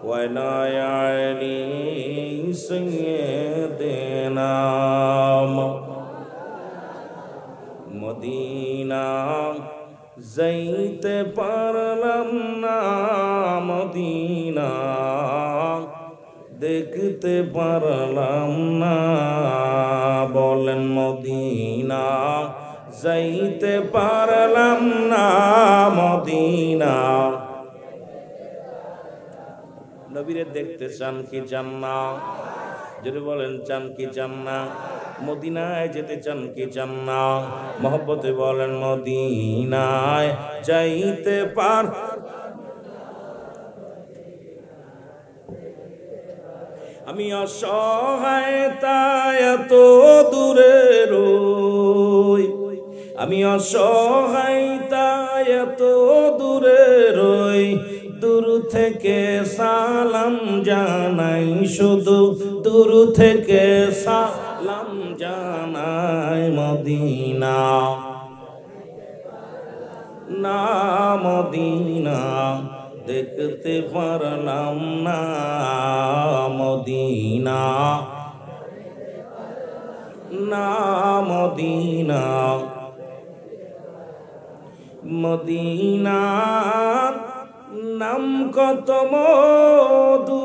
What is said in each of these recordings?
وعلى آل سيدنا Medina যাইতে পারলাম না, মদিনা দেখতে পারলাম না। বলেন মদিনা যাইতে পারলাম না, মদিনা। নবীরে দেখতে চান কি চান না? যদি বলেন চান কি চান না? মদিনায় যেতে চান কি চান না? মহব্বতে বলেন মদিনায় যাইতে পার। আমি অসহায় তাই এত দূরে রই, আমি অসহায় তাই এত দূরে রই। দূর থেকে সালাম জানাই, শুধু দূর থেকে সালাম জানাই। মদিনা না, মদিনা দেখতে পারলাম না, মদিনা না, মদিনা। মদিনা নাম কত মধু,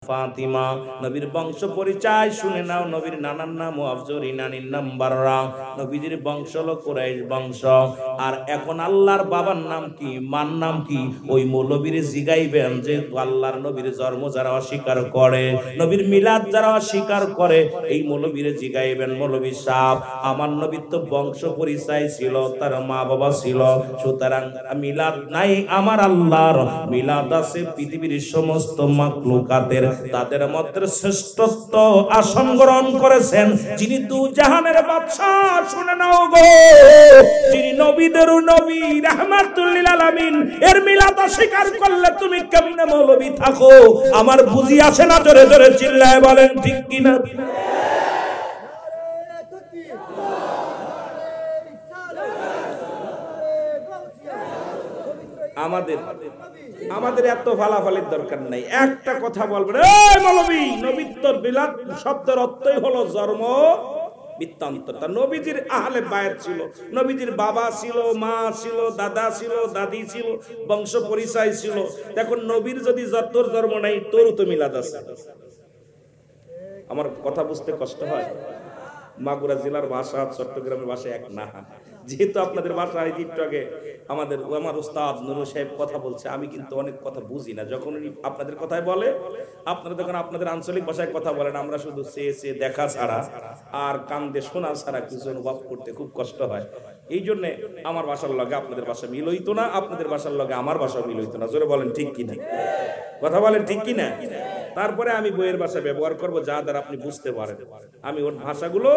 ফাতিমা। নবীর বংশ পরিচয় শুনে নাও। নবীর নানার নাম আফজরি, নানির নাম বাররা। নবীজির বংশ হলো কুরাইশ বংশ। আর এখন আল্লাহর বাবার নাম কি, মার নাম কি, ওই মৌলবীর জিগাইবেন যে আল্লাহর নবীর জন্ম যারা অস্বীকার করে, নবীর মিলাদ যারা অস্বীকার করে, এই মৌলবীর জিগাইবেন মৌলবী সাহেব আমার নবীর তো বংশ পরিচয় ছিল, তার মা বাবা ছিল, সুতরাং মিলাদ নাই, আমার আল্লাহর মিলাদ আছে পৃথিবীর সমস্ত মাখলুকাতের। তাদের মধ্যে শ্রেষ্ঠত্ব আসন গ্রহণ করেছেন যিনি দু জাহানের বাদশা। শুনে নাও গো, যিনি নবীদের নবী রাহমাতুল লিল আলামিন, এর মিলাদ অস্বীকার করলে তুমি কেমনে মৌলবী থাকো? আমার বুঝি আসে না? জোরে জোরে চিল্লায় বলেন ঠিক কিনা? আমাদের এত ফালাফালির দরকার নাই। একটা কথা বলবেন, এই মৌলবী, নবীত্ব বিলাদ শব্দের অর্থই হলো জন্ম বৃত্তান্ত। তা নবীজির আহলে বায়াত ছিল, নবীজির বাবা ছিল, মা ছিল, দাদা ছিল, দাদি ছিল, বংশ পরিচয় ছিল। দেখুন নবীর যদি তোর জন্ম নাই, তোর তো মিলাদ আছে। আমার কথা বুঝতে কষ্ট হয়? মাগুরা জেলার ভাষা চট্টগ্রামের ভাষা এক না। যেহেতু আপনাদের ভাষায় একটু আগে আমার উস্তাদ নুরুল সাহেব কথা বলছে, আমি কিন্তু অনেক কথা বুঝি না। যখন উনি আপনাদের কথায় বলে, আপনারা তখন আপনাদের আঞ্চলিক ভাষায় কথা বলেন, আমরা শুধু চেয়ে দেখা ছাড়া আর কান দিয়ে শোনা ছাড়া কিছু অনুভব করতে খুব কষ্ট হয়। এই জন্যে আমার ভাষার লগে আপনাদের ভাষা মিল হইতো না, আপনাদের ভাষার লগে আমার ভাষা মিল হইতো না। জোরে বলেন ঠিক কিনা? কথা বলেন ঠিক কিনা? তারপরে আমি বইয়ের ভাষা ব্যবহার করবো যা দ্বারা আপনি বুঝতে পারেন। আমি ওর ভাষাগুলো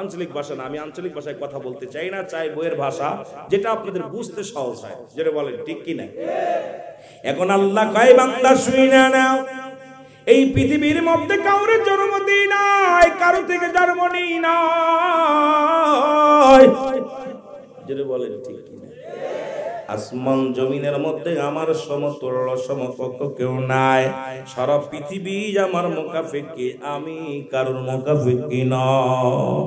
আঞ্চলিক ভাষা না, আমি আঞ্চলিক ভাষায় কথা বলতে চাই না, চাই বইয়ের ভাষা যেটা আপনাদের বুঝতে সহজ হয়। যেটা বলেন ঠিক কিনা? এখন আল্লাহ কয় বান্দা শুইনা নাও, এই পৃথিবীর মধ্যে কাউরে জন্ম দিই নাই, কারো থেকে জন্ম নিই নাই। যেটা বলেন ঠিক কিনা? আসমান জমিনের মধ্যে আমার সমতুল্য সমকক্ষ কেউ নাই। সারা পৃথিবী আমার মুকাফিকি, আমি কারোর মুকাফিকি নয়।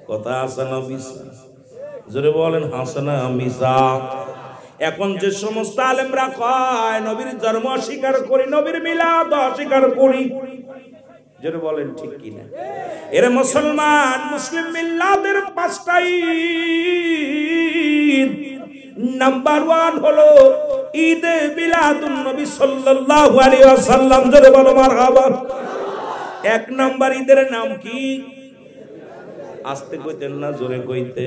কথা আছে না মিছা? জোরে বলেন হাসানা মিছা? এখন যে সমস্ত আলেমরা কয় নবীর জন্ম অস্বীকার করি, নবীর মিলাদ অস্বীকার করি, জোরে বলেন ঠিক কিনা? এর মুসলমান, মুসলিম মিল্লাতের পাঁচটাই নাম্বার 1 হলো ঈদে মিলাদুন নবী সাল্লাল্লাহু আলাইহি ওয়াসাল্লাম। জোরে বলো মারহাবা। 1 নাম্বার ঈদের নাম কি? আস্তে কইতেন না, জোরে কইতে।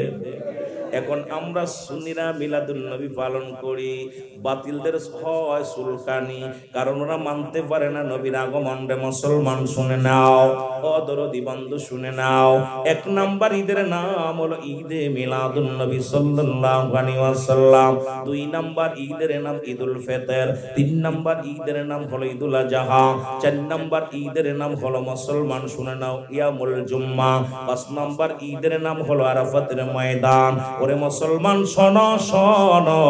এখন আমরা সুন্নিরা মিলাদুন নবী পালন করি, বাতিলদের হয় সুলকানি, কারণ ওরা মানতে পারে না নবীর আগমন। রে মুসলমান শুনে নাও, অদরদি বন্ধু শুনে নাও, এক নাম্বার ঈদের নাম হলো ঈদে মিলাদুন নবী সাল্লাল্লাহু আলাইহি ওয়াসাল্লাম। দুই নাম্বার ঈদের নাম ঈদুল ফিতর। তিন নাম্বার ঈদের নাম হলো ঈদুল আযহা। চার নাম্বার ঈদের নাম হলো মুসলমান শুনে নাও ইয়ামুল জুম্মা। পাঁচ নাম্বার ঈদের নাম হলো আরাফাতের ময়দান। ওরে মুসলমান শোনো শোনো,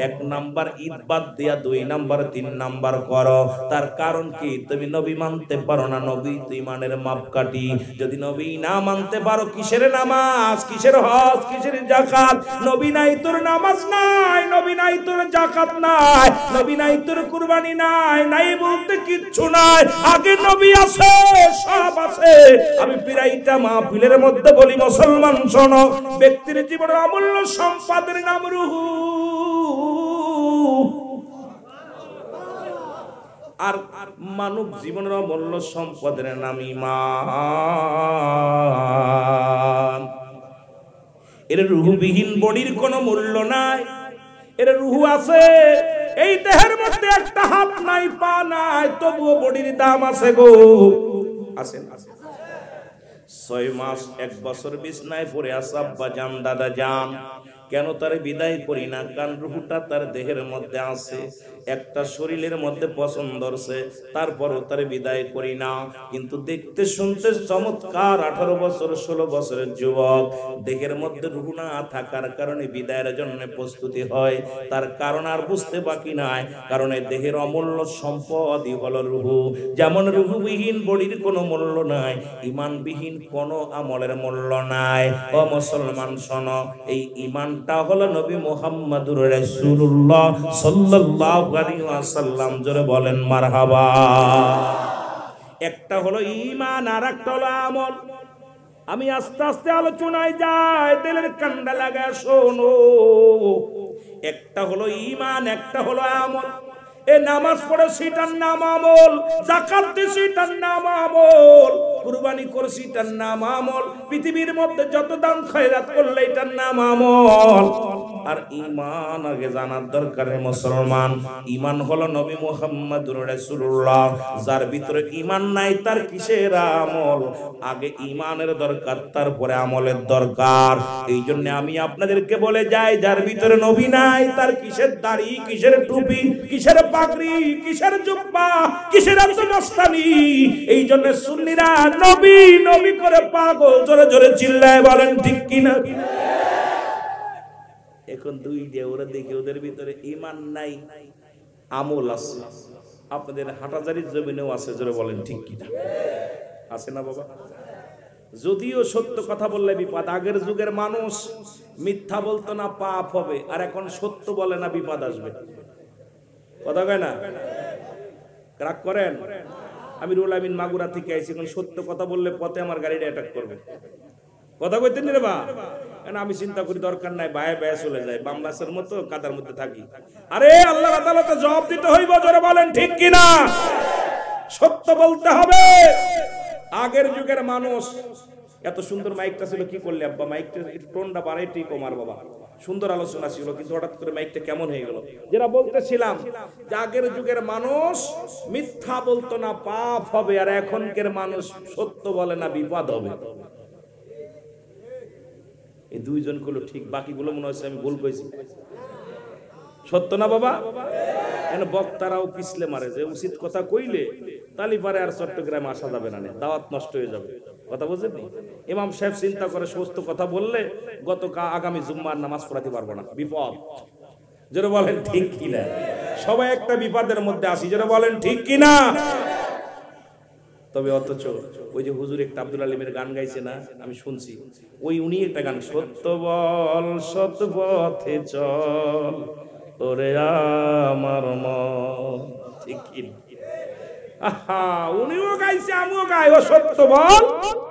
এক নাম্বার ঈদ বাদ দিয়া দুই নাম্বার তিন নাম্বার করো। তার কারণ কি? তুমি নবী মানতে পারো না, নবী তো ঈমানের মাপকাঠি। যদি নবী না মানতে পারো, কিসের নামাজ, কিসের হজ, কিসের যাকাত? নবী নাই তোর নামাজ নাই, নবী নাই তোর যাকাত নাই, নবী নাই তোর কুরবানি নাই, নাই বলতে কিচ্ছু নাই। আগে নবী আছে, সব আছে। আমি পিরাইটা মাহফিলের মধ্যে বলি, মুসলমান শোনো, ব্যক্তির জীবনের অমূল্য সম্পদের নাম রূহ, আর মানব জীবনের অমূল্য সম্পদের নাম ঈমান। এর রূহবিহীন বডির কোনো মূল্য নাই। এর রূহ আছে, এই দেহের মধ্যে একটা হাত নাই, পা নাই, তবুও বডির দাম আছে গো, আছে আছে। 6 মাস 1 বছর বিছনায় পড়ে আছে আব্বা জান, দাদা জান, কেন তার বিদায় করি না? কারণ রূহটা তার দেহের মধ্যে আছে, একটা শরীরের মধ্যে পছন্দ হচ্ছে, তারপরও তার বিদায় করি না। কিন্তু দেখতে শুনতে চমৎকার 18 বছর 16 বছরের যুবক, দেহের মধ্যে রূহ না থাকার কারণে বিদায়ের জন্য প্রস্তুতি হয়। তার কারণ আর বুঝতে বাকি নাই, কারণ এই দেহের অমূল্য সম্পদই হলো রূহ। যেমন রূহবিহীন বডির কোনো মূল্য নাই, ঈমানবিহীন কোনো আমলের মূল্য নাই। ও মুসলমান শোনো, এই ঈমান টা হলো নবী মুহাম্মদুর রাসূলুল্লাহ সাল্লাল্লাহু আলাইহি ওয়াসাল্লাম। জোরে বলেন মারহাবা। একটা হলো ঈমান আর একটা হলো আমল। আমি আস্তে আস্তে আলোচনায় যাই, দিলের কান্ডা লাগা শোনো। একটা হলো ঈমান, একটা হলো আমল। এ নামাজ পড়ে সেটার নাম আমল, যাকাত দিছি সেটার নাম আমল, কুরবানি করছি এটার নাম আমল, পৃথিবীর মধ্যে যত দান খয়রাত করলে এটার নাম আমল। আর ঈমান আগে জানার দরকার মুসলমান। ঈমান হলো নবী মুহাম্মদুর রাসূলুল্লাহ। যার ভিতরে ঈমান নাই, তার কিসের আমল? আগে ঈমানের দরকার, তারপরে আমলের দরকার। এই জন্য আমি আপনাদেরকে বলে যাই, যার ভিতরে নবী নাই, তার কিসের দাড়ি, কিসের টুপি, কিসের পাগড়ি, কিসের জুব্বা, কিসের মস্তানি? এই জন্য সুন্নিরা নবী নবী করে পাগল। জোরে জোরে চিল্লায় বলেন ঠিক কিনা? এখন দুই যে ওরা দেখে ওদের ভিতরে ঈমান নাই, আমল আছে। আপনাদের হাটাজারির জমিনেও আছে, জোরে বলেন ঠিক কিনা? আছে না বাবা? যদিও সত্য কথা বললে বিপদ। আগের যুগের মানুষ মিথ্যা বলতো না, পাপ হবে। আর এখন সত্য বলে না, বিপদ আসবে। কথা কয় না? রাগ করেন? আমি রুল আমিন মাগুরা থেকে আইছি, এখন সত্য কথা বললে পথে আমার গাড়িটা অ্যাটাক করবে। কথা কইতেন রে বা? আমি চিন্তা করি দরকার নাই, বায়ে বায়ে চলে যায়, বাংলাদেশের মতো কাদার মধ্যে থাকি। আরে আল্লাহর আদালতে জবাব দিতে হইব, জোরে বলেন ঠিক কিনা? সত্য বলতে হবে। আগের যুগের মানুষ, এত সুন্দর মাইকটা ছিল, কি করলে আব্বা? মাইকটা একটু টোনটা বাড়াই, ঠিক আমার বাবা, সুন্দর আলোচনা ছিল, কিন্তু হঠাৎ করে মাইকটা কেমন হয়ে গেল? যেটা বলতেছিলাম, যে আগের যুগের মানুষ মিথ্যা বলতো না, পাপ হবে। আর এখনকার মানুষ সত্য বলে না, বিপদ হবে। এই দুইজন গুলো ঠিক, বাকিগুলো মনে হচ্ছে আমি ভুল কইছি। সত্য না বাবা? বক্তারাও পিছলে মারে, যে উচিত কথা কইলে তালি পারে আর চট্টগ্রামে আসা যাবে না, দাওয়াত নষ্ট হয়ে যাবে। কথা বুঝলেন? ইমাম সাহেব চিন্তা করে সুস্থ কথা বললে আগামী জুম্মার নামাজ পড়াতে পারবো না, বিপদ। যারা বলেন ঠিক কিনা? সবাই একটা বিপদের মধ্যে আসি, যারা বলেন ঠিক কিনা? তবে অথচ ওই যে হুজুর একটা আব্দুল আলিমের গান গাইছে না, আমি শুনছি, উনি একটা গান, সত্য বল সৎ পথে চল ওরে আমার মন, ঠিক কি? আহা, উনিও গাইছে, আমিও গাই, ও সত্য বল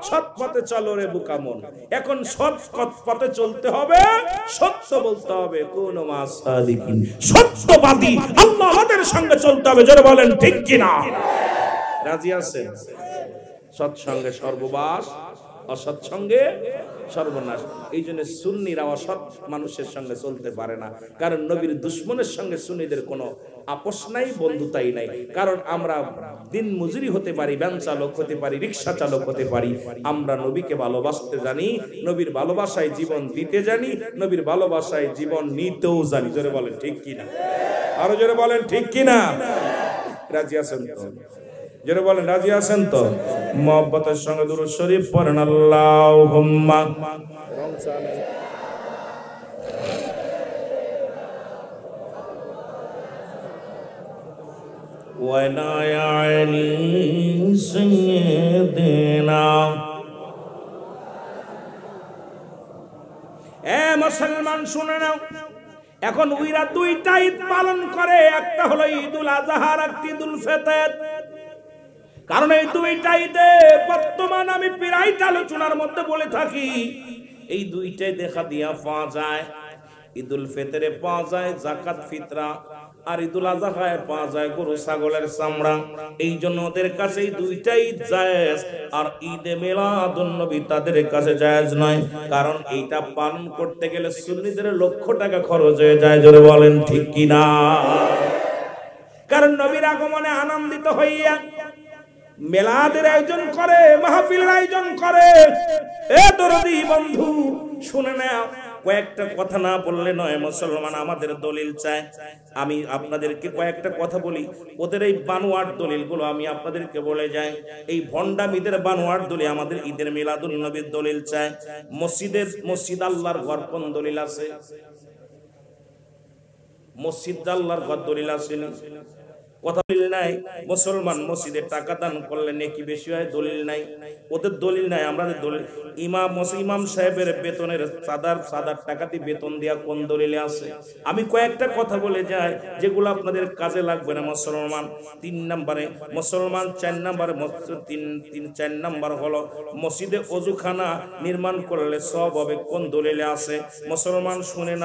সৎ পথে চল রে বুকা মন। এখন সৎ পথে চলতে হবে, সত্য বলতে হবে। কোন মাসাদিকিন, সত্যবাদী আল্লাহ আমাদের সঙ্গে চলতে হবে। যারা বলেন ঠিক কিনা? রাজি আছেন? সৎসঙ্গে সর্ববাস, অসৎসঙ্গে সর্বনাশ। এই জন্য সুন্নিরা অসৎ মানুষের সঙ্গে চলতে পারে না, কারণ নবীর দুশ্মনের সঙ্গে সুন্নিদের কোনো আপোষ নাই, বন্ধুতাই নাই। কারণ আমরা দিন মজুরি হতে পারি, ভ্যান চালক হতে পারি, রিক্সা চালক হতে পারি, আমরা নবীকে ভালোবাসতে জানি, নবীর ভালোবাসায় জীবন দিতে জানি, নবীর ভালোবাসায় জীবন নিতেও জানি। জোরে বলেন ঠিক কিনা, আরো জোরে বলেন ঠিক কিনা। রাজি আছেন তো? জোরে বলেন রাজি আছেন তো? মুহাব্বতের সঙ্গে দুরূদ শরীফ পড়েন আল্লাহুম্মা। ওয়ালা আলি সাইয়্যিদিনা। এ মুসলমান শুনে নাও, এখন উইরা দুইটা ঈদ পালন করে, একটা হলো ঈদুল আযহা আর একটা ঈদুল ফিতর। কারণ এই দুইটা ঈদে বর্তমান আমি প্রায় আলোচনার মধ্যে বলে থাকি, এই দুইটাই দেখা দিয়া পাওয়া যায়। ঈদুল ফিতরে পাওয়া যায় যাকাত ফিতরা, আর ঈদুল আযহায় পাওয়া যায় গরু ছাগলের চামড়া। এই জন্য ওদের কাছে এই দুইটাই জায়েজ, আর ঈদে মিলাদুন নবী তাদের কাছে জায়েজ নয়। কারণ এইটা পালন করতে গেলে সুন্নিদের লক্ষ টাকা খরচ হয়ে যায়। জোরে বলেন ঠিক কিনা। কারণ নবীর আগমনে আনন্দিত হইয়া মেলাদের আয়োজন করে, মাহফিলের আয়োজন করে। এ দরদি বন্ধু শুনে নাও, কয়েকটা কথা না বললে নয় মুসলমান, আমাদের দলিল চাই। আমি আপনাদেরকে কয়েকটা কথা বলি। ওদের এই বানোয়াট দলিলগুলো আমি আপনাদেরকে বলে যাই। এই ভণ্ডামিদের বানোয়াট দলিল আমাদের ঈদের মিলাদুন নবীর দলিল চাই। মসজিদ আল্লাহর ঘর কোন দলিল আছে? মসজিদ আল্লাহর ঘর দলিল আছে না? কথা দলিল নাই। মুসলমান মসজিদে টাকা দান করলে নেকি বেশি হয়, দলিল নাই। ওদের দলিল নাই, আমাদের দলিল। ইমাম সাহেবের বেতনের সাদার টাকা দিয়ে বেতন দেয়া কোন দলিলে আছে? আমি কয়েকটা কথা বলে যাই যেগুলো আপনাদের কাজে লাগবে না মুসলমান। 3 নম্বরে মুসলমান, 4 নম্বরে 4 নম্বর হলো মসজিদে ওযুখানা নির্মাণ করলে সব হবে কোন দলিলে আছে? মুসলমান শুনে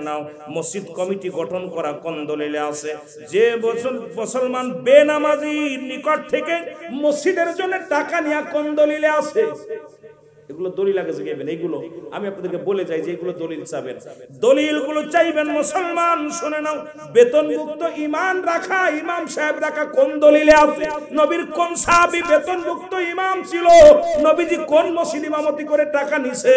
নাও, মসজিদ কমিটি গঠন করা কোন দলিলে আছে? যে মুসলমান বেনামাজির নিকট থেকে মসজিদের জন্য টাকা নেওয়া কোন দলিলে আছে? এগুলো দলিল আগে জাগাবেন। এইগুলো আমি আপনাদেরকে বলে যাই যে এগুলো দলিল চাবেন, দলিলগুলো চাইবেন। মুসলমান শুনে নাও, বেতনভুক্ত ইমাম সাহেব রাখা কোন দলিলে আছে? নবীর কোন সাহাবী বেতনভুক্ত ইমাম ছিল? নবীজি কোন মসজিদ ইমামতি করে টাকা নিছে?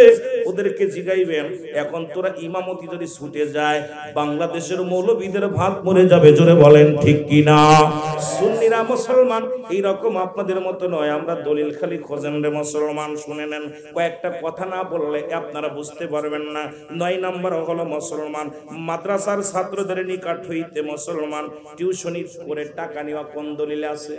ওদেরকে জিগাইবেন। এখন তোরা ইমামতি যদি ছুটে যায়, বাংলাদেশের মৌলবীদের ভাত মরে যাবে। জোরে বলেন ঠিক কিনা। সুন্নিরা মুসলমান এইরকম আপনাদের মতো নয়, আমরা দলিল খালি খোঁজেন রে মুসলমান। শুনে নেন, কয়েকটা কথা না বললে আপনারা বুঝতে পারবেন না। 9 নম্বর হলো মুসলমান মাদ্রাসার ছাত্রদের নিকট হইতে মুসলমান টিউশনি করে টাকা নেওয়া কোন দলিলে আছে?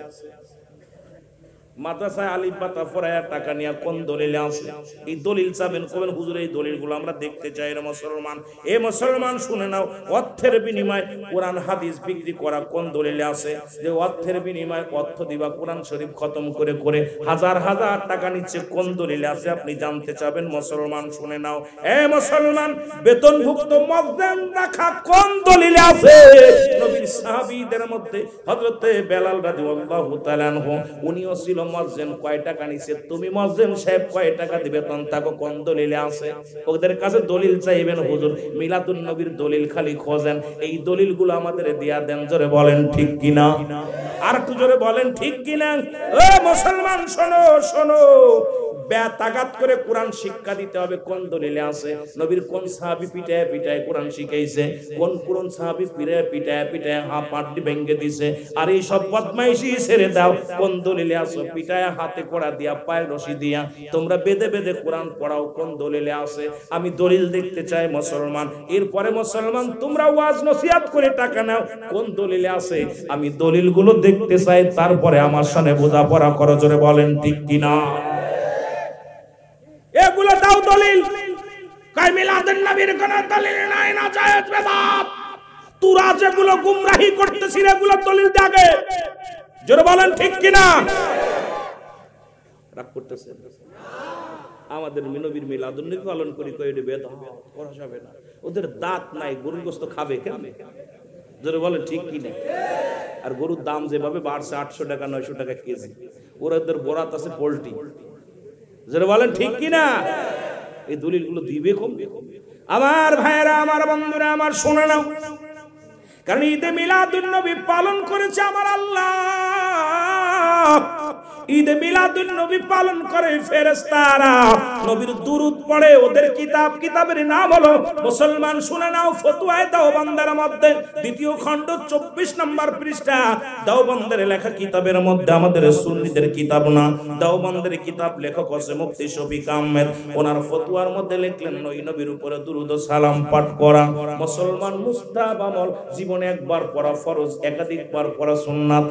মাদ্রাসায় আলিফ পাতা পড়ায়া টাকা নিয়া কোন দলিলে আছে? এই দলিল চাবেন, কবেন হুজুর এই দলিলগুলো আমরা দেখতে চাই রে মুসলমান। এ মুসলমান শুনে নাও, অর্থের বিনিময়ে কোরআন হাদিস বিক্রি করা কোন দলিলে আছে? যে অর্থের বিনিময়ে অর্থ দিবা, কোরআন শরীফ খতম করে করে হাজার হাজার টাকা নিচ্ছে, কোন দলিলে আছে? আপনি জানতে চাবেন মুসলমান। শুনে নাও, এ মুসলমান বেতনভুক্ত মুয়াজ্জিন রাখা কোন দলিলে আছে? নবীর সাহাবীদের মধ্যে হযরত বেলাল রাদিয়াল্লাহু তাআলা আনহু, উনিও ছিল মুয়াজ্জিন। কয় টাকা নিছে? তুমি মুয়াজ্জিন সাহেব কয় টাকা দিবে তখন তাকে কোন দলিলে আছে? ওদের কাছে দলিল চাইবেন। হুজুর মিলাদুন নবীর দলিল খালি খোঁজেন, এই দলিলগুলো আমাদের দিয়া দেন। জোরে বলেন ঠিক কিনা। আর একটু জোরে বলেন ঠিক কিনা। ও মুসলমান শোনো, বেতাগাত করে কোরআন শিক্ষা দিতে হবে কোন দলিলে আছে? নবীর কোন সাহাবী পিটায় কোরআন শিখাইছে? কোন সাহাবী পিটায় পাটি ভেঙে দিছে? আর এই সব বদমাইশি ছেড়ে দাও, কোন দলিলে আছে? পিটায় হাতে কড়া দিয়া, পায়ে রশি দিয়া তোমরা বেঁধে কোরআন পড়াও, কোন দলিলে আছে? আমি দলিল দেখতে চাই মুসলমান। এরপরে মুসলমান তোমরা ওয়াজ নসিহত করে টাকা নাও, কোন দলিলে আছে? আমি দলিলগুলো দেখতে চাই, তারপরে আমার সামনে বোঝাপড়া করো। জোরে বলেন ঠিক কিনা। এগুলো দাও দলিল। কয় মিলাদুন নবীর কোন দলিল নাই, না জায়েজ বেদাত। তোরা যেগুলো গুমরাহি করতেছিস এগুলো দলিল দাগে। জোরে বলেন ঠিক কিনা। রাগ করতেছে আমাদের নবীর মিলাদুন নবী পালন করি, কই এটা বেদাত করা যাবে না। ওদের দাঁত নাই, গরুর গোশত খাবে কেন? জোরে বলেন ঠিক কিনা। আর গরুর দাম যেভাবে বাড়ছে 800 টাকা 900 টাকা কেজি, ওদের বরাত আছে পোল্ট্রি। যারা বলেন ঠিক কিনা। এই দলিলগুলো দিবে কম। আমার ভাইয়েরা, আমার বন্ধুরা, আমার শোনা নাও, কারণ ঈদে মিলাদুন নবী পালন করেছে আমার আল্লাহ। ঈদে মিলাদুন নবী পালন করে ফেরেশতারা, নবীর দুরূদ পড়ে। ওদের কিতাবের নাম হলো মুসলমান। শুনে নাও, ফতোয়ায়ে দেওবন্দের মধ্যে 2য় খণ্ড 24 নম্বর পৃষ্ঠা, দেওবন্দের লেখা কিতাবের মধ্যে, আমাদের সুন্নিদের কিতাব না, দেওবন্দের কিতাব, লেখক হচ্ছে মুফতি শফিক আহমেদ। ওনার ফতোয়ার মধ্যে লিখলেন, ওই নবীর উপরে দুরূদ ও সালাম পাঠ করা মুসলমান মুস্তাহাব আমল। জীবনে একবার পড়া ফরজ, একাধিকবার পড়া সুন্নাত।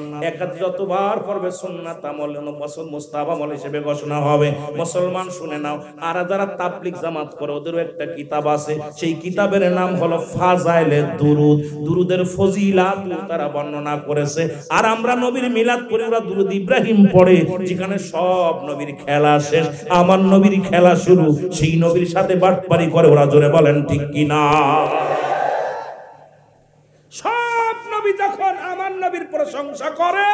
যতবার পড়বে সুন্নাত আমল মুস্তাহাব আমল হিসেবে ঘোষণা হবে। মুসলমান শুনে নাও, আর যারা তাবলীগ জামাত করে ওদেরও একটা কিতাব আছে, সেই কিতাবের নাম হলো ফাজাইলে দুরুদ। দুরুদের ফজিলাত তারা বর্ণনা করেছে। আর আমরা নবীর মিলাদ করি, ওরা দুরুদ ইব্রাহিম পড়ে, যেখানে সব নবীর খেলা শেষ, আমার নবীর খেলা শুরু। সেই নবীর সাথে বাটপারি করে ওরা, জোরে বলেন ঠিক কিনা? সব নবী যখন আমার নবীর প্রশংসা করে,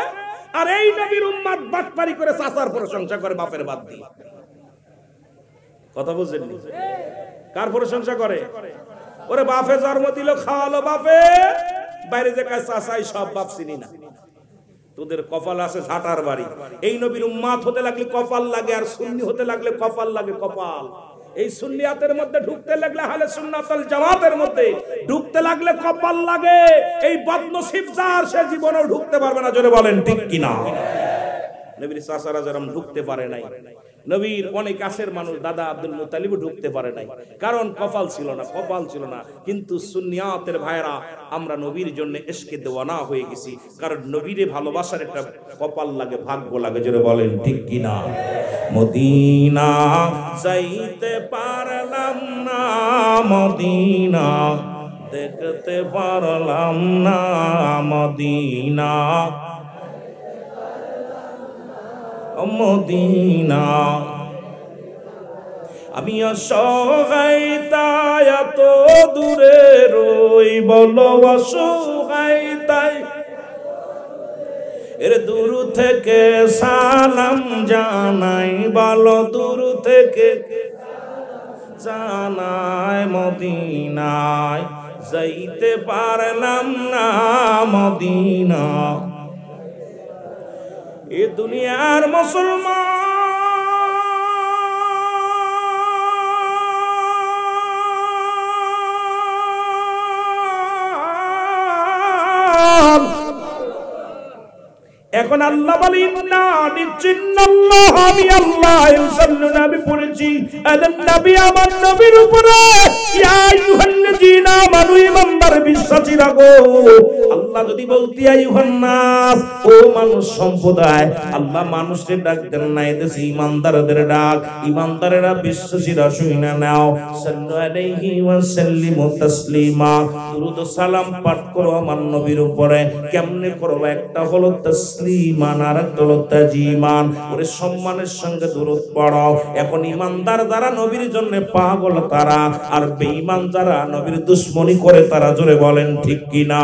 আর এই নবীর উম্মত বাটপারি করে চাচার প্রশংসা করে বাপের বাদ দিয়ে। কথা বুঝছেন? কার প্রশংসা করে? ওরে বাপে জন্ম দিল, খাওয়ালো বাপে, বাইরে যে কাজ চাচাই সব বাপ চিনি না। তোদের কপাল আছে ঝাঁটার বাড়ি। এই নবীর উম্মত হতে লাগলে কপাল লাগে, আর সুন্নি হতে লাগলে কপাল লাগে। কপাল এই সুন্নিয়াতের মধ্যে ঢুকতে লাগলে, আহলে সুন্নাত ওয়াল জামাতের মধ্যে ঢুকতে লাগলে কপাল লাগে। এই বদনসিব যার, সে জীবনেও ঢুকতে পারবে না, জোরে বলেন ঠিক কিনা? নবীর চাচারা যারা ঢুকতে পারে নাই, নবীর অনেক কাছের মানুষ দাদা আব্দুল মুত্তালিব ঢুকতে পারে নাই, কারণ কপাল ছিল না, কপাল ছিল না। কিন্তু সুন্নিয়াতের ভাইরা, আমরা নবীর জন্য ইশকে দেওয়ানা হয়ে গেছি, কারণ নবীরে ভালোবাসার একটা কপাল লাগে, ভাগ্য লাগে, জোরে বলেন ঠিক কিনা? মদিনা যাইতে পারলাম না, মদিনা দেখতে পারলাম না, মদিনা মদিনা। আমি অসহায় তাই এত দূরে রই, বলো অসহায় তাই এর দূর থেকে সালাম জানাই, বলো দূর থেকে জানাই, মদিনায় যাইতে পারলাম না, মদিনা। এ দুনিয়ার মুসলমান এখন আল্লাহ বলেন না, নিশ্চিন্নাল্লাহ, আমি আল্লাহ ইউসাল্লুনা, আমি পড়েছি আলান নবী, আমার নবীর উপরে, ইয়া আইয়ুহাল্লাযীনা আমানু, ইমানদার বিশ্বাসীরা গো। আল্লাহ যদি বলতি আইয়ুহান নাস, ও মানুষ সম্প্রদায়, আল্লাহ মানুষকে ডাক দেন না, এদেশে ইমানদারদের ডাক। ইমানদারেরা বিশ্বাসীরা শুনে নাও, সাল্লু আলাইহি ওয়া সাল্লিমু তাসলিমা, দুরূদ ও সালাম পাঠ করো আমার নবীর উপরে। কেমনে করবে? একটা হলো তাসলিমান, আর একটা হলো তাজিমান। ওরে সম্মানের সঙ্গে দুরূদ পড়ো। এখন ইমানদার যারা নবীর জন্য পাগল তারা, আর বেঈমান যারা নবীর দুশমনি করে তারা, জোরে বলেন ঠিক কিনা?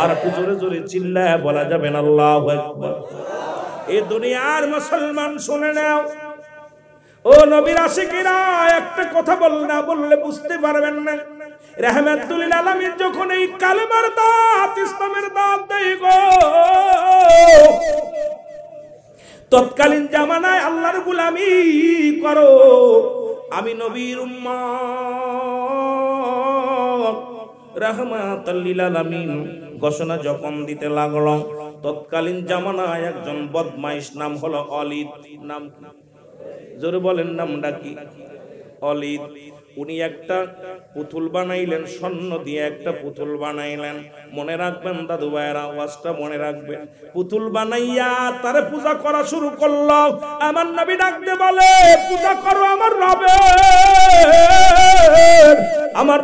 আর একটু জোরে জোরে চিল্লায় বলা যাবে না আল্লাহু আকবার। এই দুনিয়ার মুসলমান শুনে নাও, ও নবীর আশিকেরা, একটা কথা বললে বুঝতে পারবেন না। রাহমাতুল লিল আলামিন যখন এই কালেমার দাওয়াত, ইসলামের দাওয়াত দেয় গো, তৎকালীন জামানায় আল্লাহর গোলামি করো, আমি নবীর উম্মত, রাহমাতুল লিল আলামিন ঘোষণা যখন দিতে লাগলো, তৎকালীন জামানায় একজন বদমাইশ, নাম হলো অলিদ। নাম জোরে বলেন, নামটা কি? অলিদ। উনি একটা পুতুল বানাইলেন, স্বর্ণ দিয়ে একটা পুতুল বানাইলেন। মনে রাখবেন দাদু ভাইয়ের আওয়াজটা মনে রাখবেন। পুতুল বানাইয়া তারে পূজা করা শুরু করলো। আমার নবী ডাকতে বলে, পূজা করো আমার রবের, আমার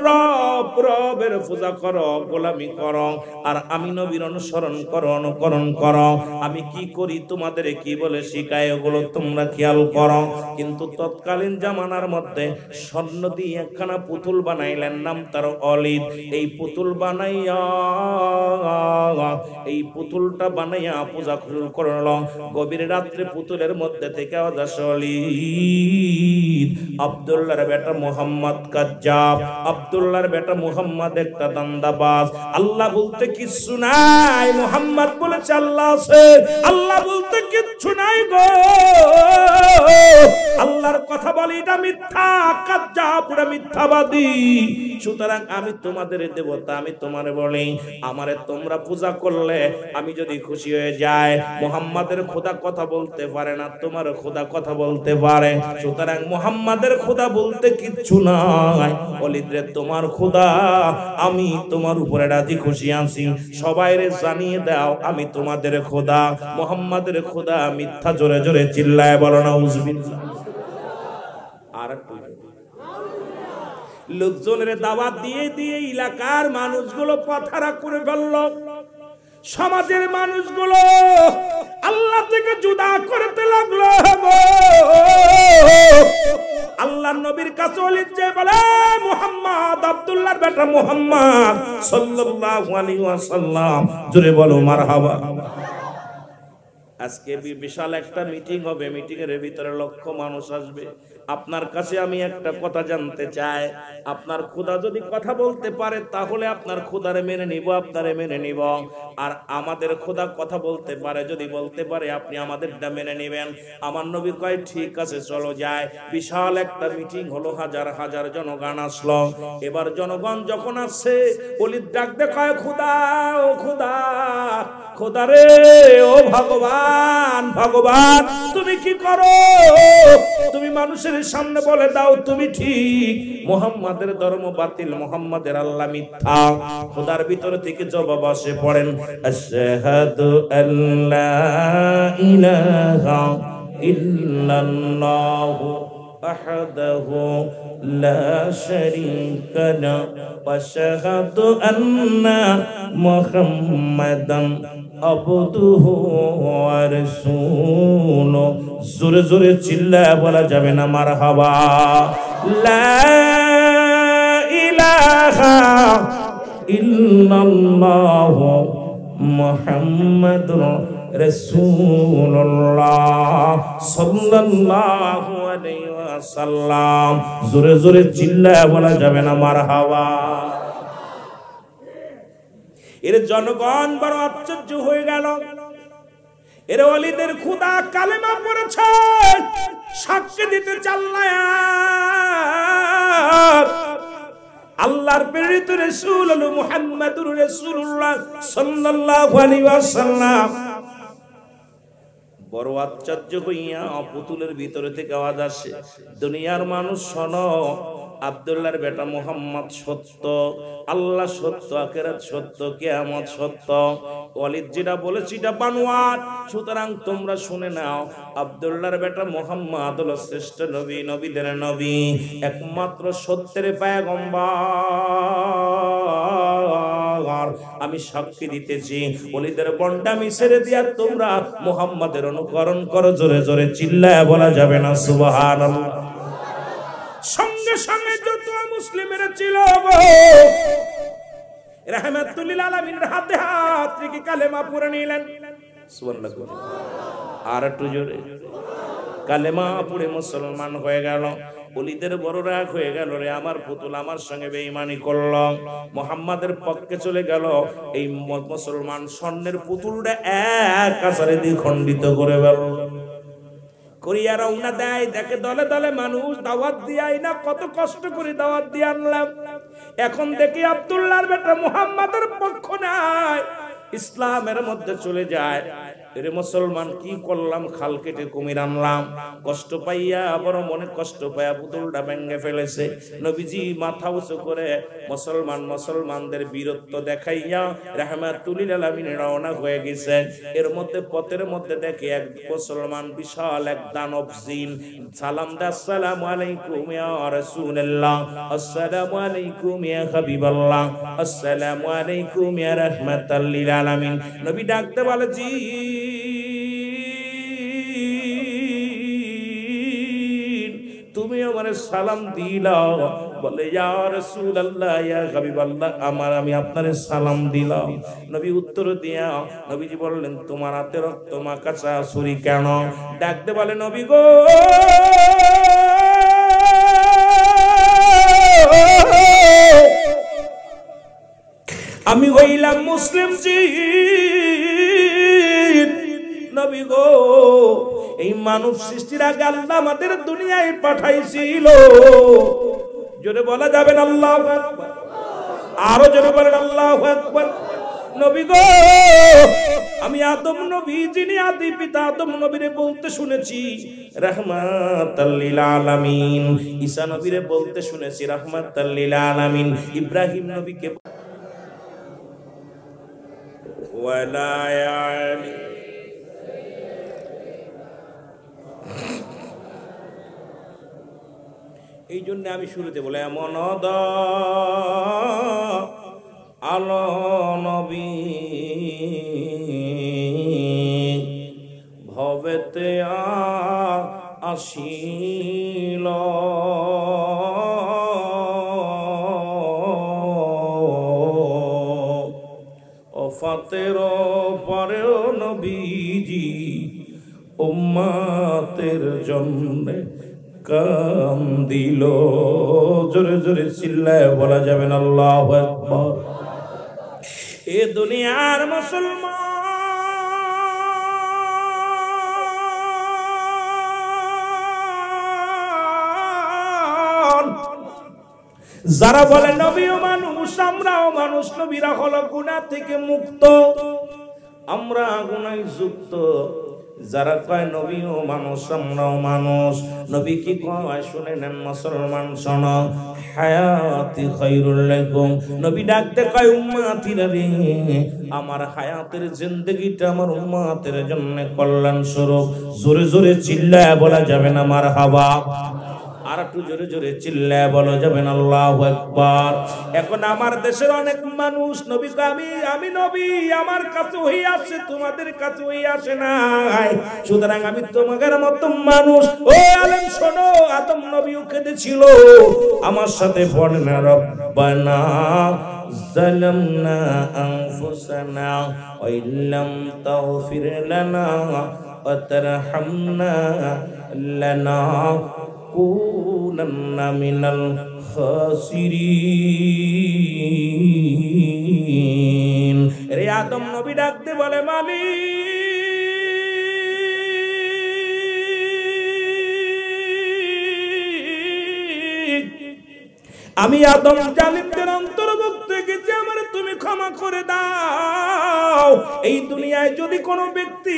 রবের পূজা করো, গোলামি করো, আর আমি নবীর অনুসরণ করো, অনুকরণ করো। আমি কি করি তোমাদের কি বলে শিখাই, ওগুলো তোমরা খেয়াল করো। কিন্তু তৎকালীন জামানার মধ্যে স্বর্ণ দিয়ে একখানা পুতুল বানাইলেন, নাম তার অলিদ। এই পুতুল বানাইয়া, এই পুতুলটা বানাইয়া পূজা করল। গভীর রাত্রে পুতুলের মধ্যে থেকে আওয়াজ আসে, অলিদ আব্দুল্লাহর বেটা মুহাম্মদ কাজ্জাব, আব্দুল্লাহর বেটা মুহাম্মদ একটা দান্দাবাজ। আল্লাহ বলতে কিচ্ছু নাই, মুহাম্মদ বলেছে আল্লাহ আছে। আল্লাহ বলতে কিচ্ছু নাই গো, আল্লাহর কথা বলি এটা মিথ্যা, কাজ্জাব পুরা মিথ্যাবাদী। সুতরাং আমি তোমাদের দেবতা, আমি তোমারে বলি, আমারে তোমরা পূজা করলে আমি যদি খুশি হয়ে যাই। মুহাম্মাদের খোদা কথা বলতে পারে না, তোমার খোদা কথা বলতে পারে। সুতরাং মুহাম্মাদের খোদা বলতে কিচ্ছু নাই। ওলিদরে তোমার খোদা, আমি তোমার উপরে রাজি খুশি আছি, সবাইরে জানিয়ে দাও আমি তোমাদের খোদা। মুহাম্মাদের খোদা মিথ্যা। জোরে জোরে চিল্লায় বলো না উজবিল্লাহ। আর লোকজনের দাওয়াত দিয়ে দিয়ে এলাকার মানুষগুলো পথারা করে ফেলল। সমাজের মানুষগুলো আল্লাহ থেকে জুদা করতে লাগলো। আল্লাহর নবীর কাছে ওলিদ যে বলে, মুহাম্মদ আব্দুল্লাহর বেটা মুহাম্মদ সাল্লাল্লাহু আলাইহি ওয়াসাল্লাম, জোরে বলো মারহাবা। আজকে বিশাল একটা মিটিং হবে, মিটিং এর ভিতরে লক্ষ মানুষ আসবে। আপনার কাছে আমি একটা কথা জানতে চাই, আপনার খোদা যদি কথা বলতে পারে তাহলে আপনার খোদারে মেনে নিব, আপনারে মেনে নিব। আর আমাদের খোদা কথা বলতে পারে, যদি বলতে পারে আপনি আমাদেরটা মেনে নেবেন। আমার নবী কয় ঠিক আছে চলো যাই। বিশাল একটা মিটিং হলো, হাজার হাজার জনগণ আসলো। এবার জনগণ যখন আসছে, ওলিদ ডাক দেখায়, খোদা ও খোদা, খোদা রে ও ভগবান, ভগবান তুমি কি করো? তুমি মানুষের সামনে বলে দাও তুমি ঠিক, মুহাম্মাদের ধর্ম বাতিল, মুহাম্মাদের আল্লাহ মিথ্যা। খোদার ভিতর থেকে জবাব আসে, পড়েন আশহাদু আল্লা ইলাহা ইল্লাল্লাহু ওয়াহদাহু লা শারীকা লাহু ওয়া আশহাদু আন্না মুহাম্মাদান আবদুহু ওয়া রাসূলুহু। জোরে জোরে চিল্লায় বলা যাবে না মারহাবা। লা ইলাহা ইল্লাল্লাহু মুহাম্মাদুর রাসূলুল্লাহ সাল্লাল্লাহু আলাইহি ওয়াসাল্লাম। জোরে জোরে চিল্লায় বলা যাবে না মারহাবা। এর জনগণ বড় আশ্চর্য হয়ে গেল। এর ওলিদের খোদা কালেমা পড়েছে, সাক্ষ্য দিতে চাল্লায় আল্লাহর প্রেরিত রাসূল হলো মুহাম্মদুর রাসূলুল্লাহ সাল্লাল্লাহু আলাইহি ওয়াসাল্লাম। বড় আশ্চর্য হইয়া পুতুলের ভিতরে থেকে আওয়াজ আসে, দুনিয়ার মানুষ শোনো, আব্দুল্লাহর বেটা মুহাম্মদ সত্য, আল্লাহ সত্য, আখিরাত সত্য, কিয়ামত সত্য। ওয়ালিদ যেটা বলেছে এটা বানোয়াট, সুতরাং তোমরা শুনে নাও। আব্দুল্লাহর বেটা মুহাম্মদ হলো শ্রেষ্ঠ নবী, নবীদের নবী, একমাত্র সত্যের পয়গম্বর। আমি সাক্ষী দিতেছি, ওলিদের বন্ডামি ছেড়ে দিয়া তোমরা মুহাম্মাদের অনুকরণ করো। জোরে জোরে চিল্লায় বলা যাবে না সুবহানাল্লাহ। সঙ্গে সঙ্গে যত মুসলিমেরা ছিল রাহমাতুল লিল আলামিনের হাতে হাত রেখে কালেমা পড়ে নিলেন। সুবহানাল্লাহ। আর একটু জোরে। কালেমা পড়ে মুসলমান হয়ে গেল। ওলিদের বড় রাগ হয়ে গেল, রে আমার পুতুল আমার সঙ্গে বেঈমানি করল, মুহাম্মাদের পক্ষে চলে গেল। এই মুসলমান স্বর্ণের পুতুলটা এক কাছারে দিয়ে খণ্ডিত করে ফেলল। করিয়া রওনা দেয়, দেখে দলে দলে মানুষ, দাওয়াত দিয়াই না কত কষ্ট করে দাওয়াত দিয়ে আনলাম। এখন দেখি আব্দুল্লাহর বেটা মুহাম্মাদের পক্ষ নাই, ইসলামের মধ্যে চলে যায়। এরে মুসলমান কি করলাম, খাল কেটে কুমির আনলাম, কষ্ট পাইয়া আবার মনে কষ্ট পাইয়া পুতুলটা ভেঙে ফেলেছে। নবীজি মাথা উঁচু করে মুসলমানদের বীরত্ব দেখাইয়া রাহমাতুল লিল আলামিন রওনা হয়ে গেছে। এর মধ্যে পথের মধ্যে দেখে এক মুসলমান বিশাল এক দানব জিন সালাম দা, আসসালামু আলাইকুম ইয়া রাসূলুল্লাহ, আসসালামু আলাইকুম ইয়া হাবিবাল্লাহ, আসসালামু আলাইকুম ইয়া রাহমাতাল লিল আলামিন। নবী ডাকতে বলে, জি তুমি আমারে সালাম দিলাও? বলে, ইয়া রাসূলুল্লাহ ইয়া হাবিবাল্লাহ, আমি আপনারে সালাম দিলাম। নবী উত্তর দিয়া নবীজি বললেন, তোমার হাতে রক্ত মাখা ছুরি কেন? ডাকতে বলে, নবী গো, আমি হইলাম মুসলিম জিন। নবী গো, এই মানব সৃষ্টির আগে আল্লাহ আমাদের দুনিয়ায় পাঠাইছিল। জোরে বলা যাবেন আল্লাহু আকবার, আরো জোরে বলেন আল্লাহু আকবার। নবী গো, আমি আদম নবী, যিনি আদি পিতা আদম নবীরে বলতে শুনেছি রাহমাতাল লিল আলামিন, ঈসা নবীরে বলতে শুনেছি রাহমাতাল লিল আলামিন, ইব্রাহিম নবীকে ওয়ালা ইয়ালি। এই জন্য আমি শুরুতে বলে, এমন আলো নবী ভবেতে আসিল, ওফাতের পরেও নবীজি উম্মতের জন্য কাম দিল। জোরে জোরে চিল্লায় বলা যাবে না আল্লাহু আকবার। এ দুনিয়ার মুসলমান যারা বলে নবীও মানুষ, আমরাও মানুষ, নবীরা হলো গুনাহ থেকে মুক্ত, আমরা গুনাহে যুক্ত। যারা কয় নবীও মানুষ, আমরাও মানুষ, নবী কি কয় শুনে নেন মুসলমান, শোনো, হায়াতি খায়রুল লাকুম। নবী ডাকতে কয়, উম্মতিরা রে, আমার হায়াতের জিন্দেগিটা আমার উম্মতের জন্য কল্যাণ স্বরূপ। জোরে জোরে চিল্লায় বলা যাবে না মারহাবা, আর একটু জোরে জোরে চিল্লায় বলা যাবে না আল্লাহু আকবার। এখন আমার দেশের অনেক মানুষ নবী আমি নবী, আমার কাছে হই আসে, তোমাদের কাছে হই আসে না, সুতরাং আমি তোমাদের মত মানুষ। ও আলেম শোনো, আদম নবীও কেঁদেছিল, আমার সাথে পড়ে না, রব্বানা যালামনা আনফুসানা ওয়া ইল্লাম তাগফির লানা ওয়া তারহামনা লানাকুনান্না মিনাল খাসিরিন। রে আদম নবী ডাকতে বলে, মালিক আমি আদম জালিমদের অন্তর্ভুক্ত গেছি, আমার তুমি ক্ষমা করে দাও। এই দুনিয়ায় যদি কোনো ব্যক্তি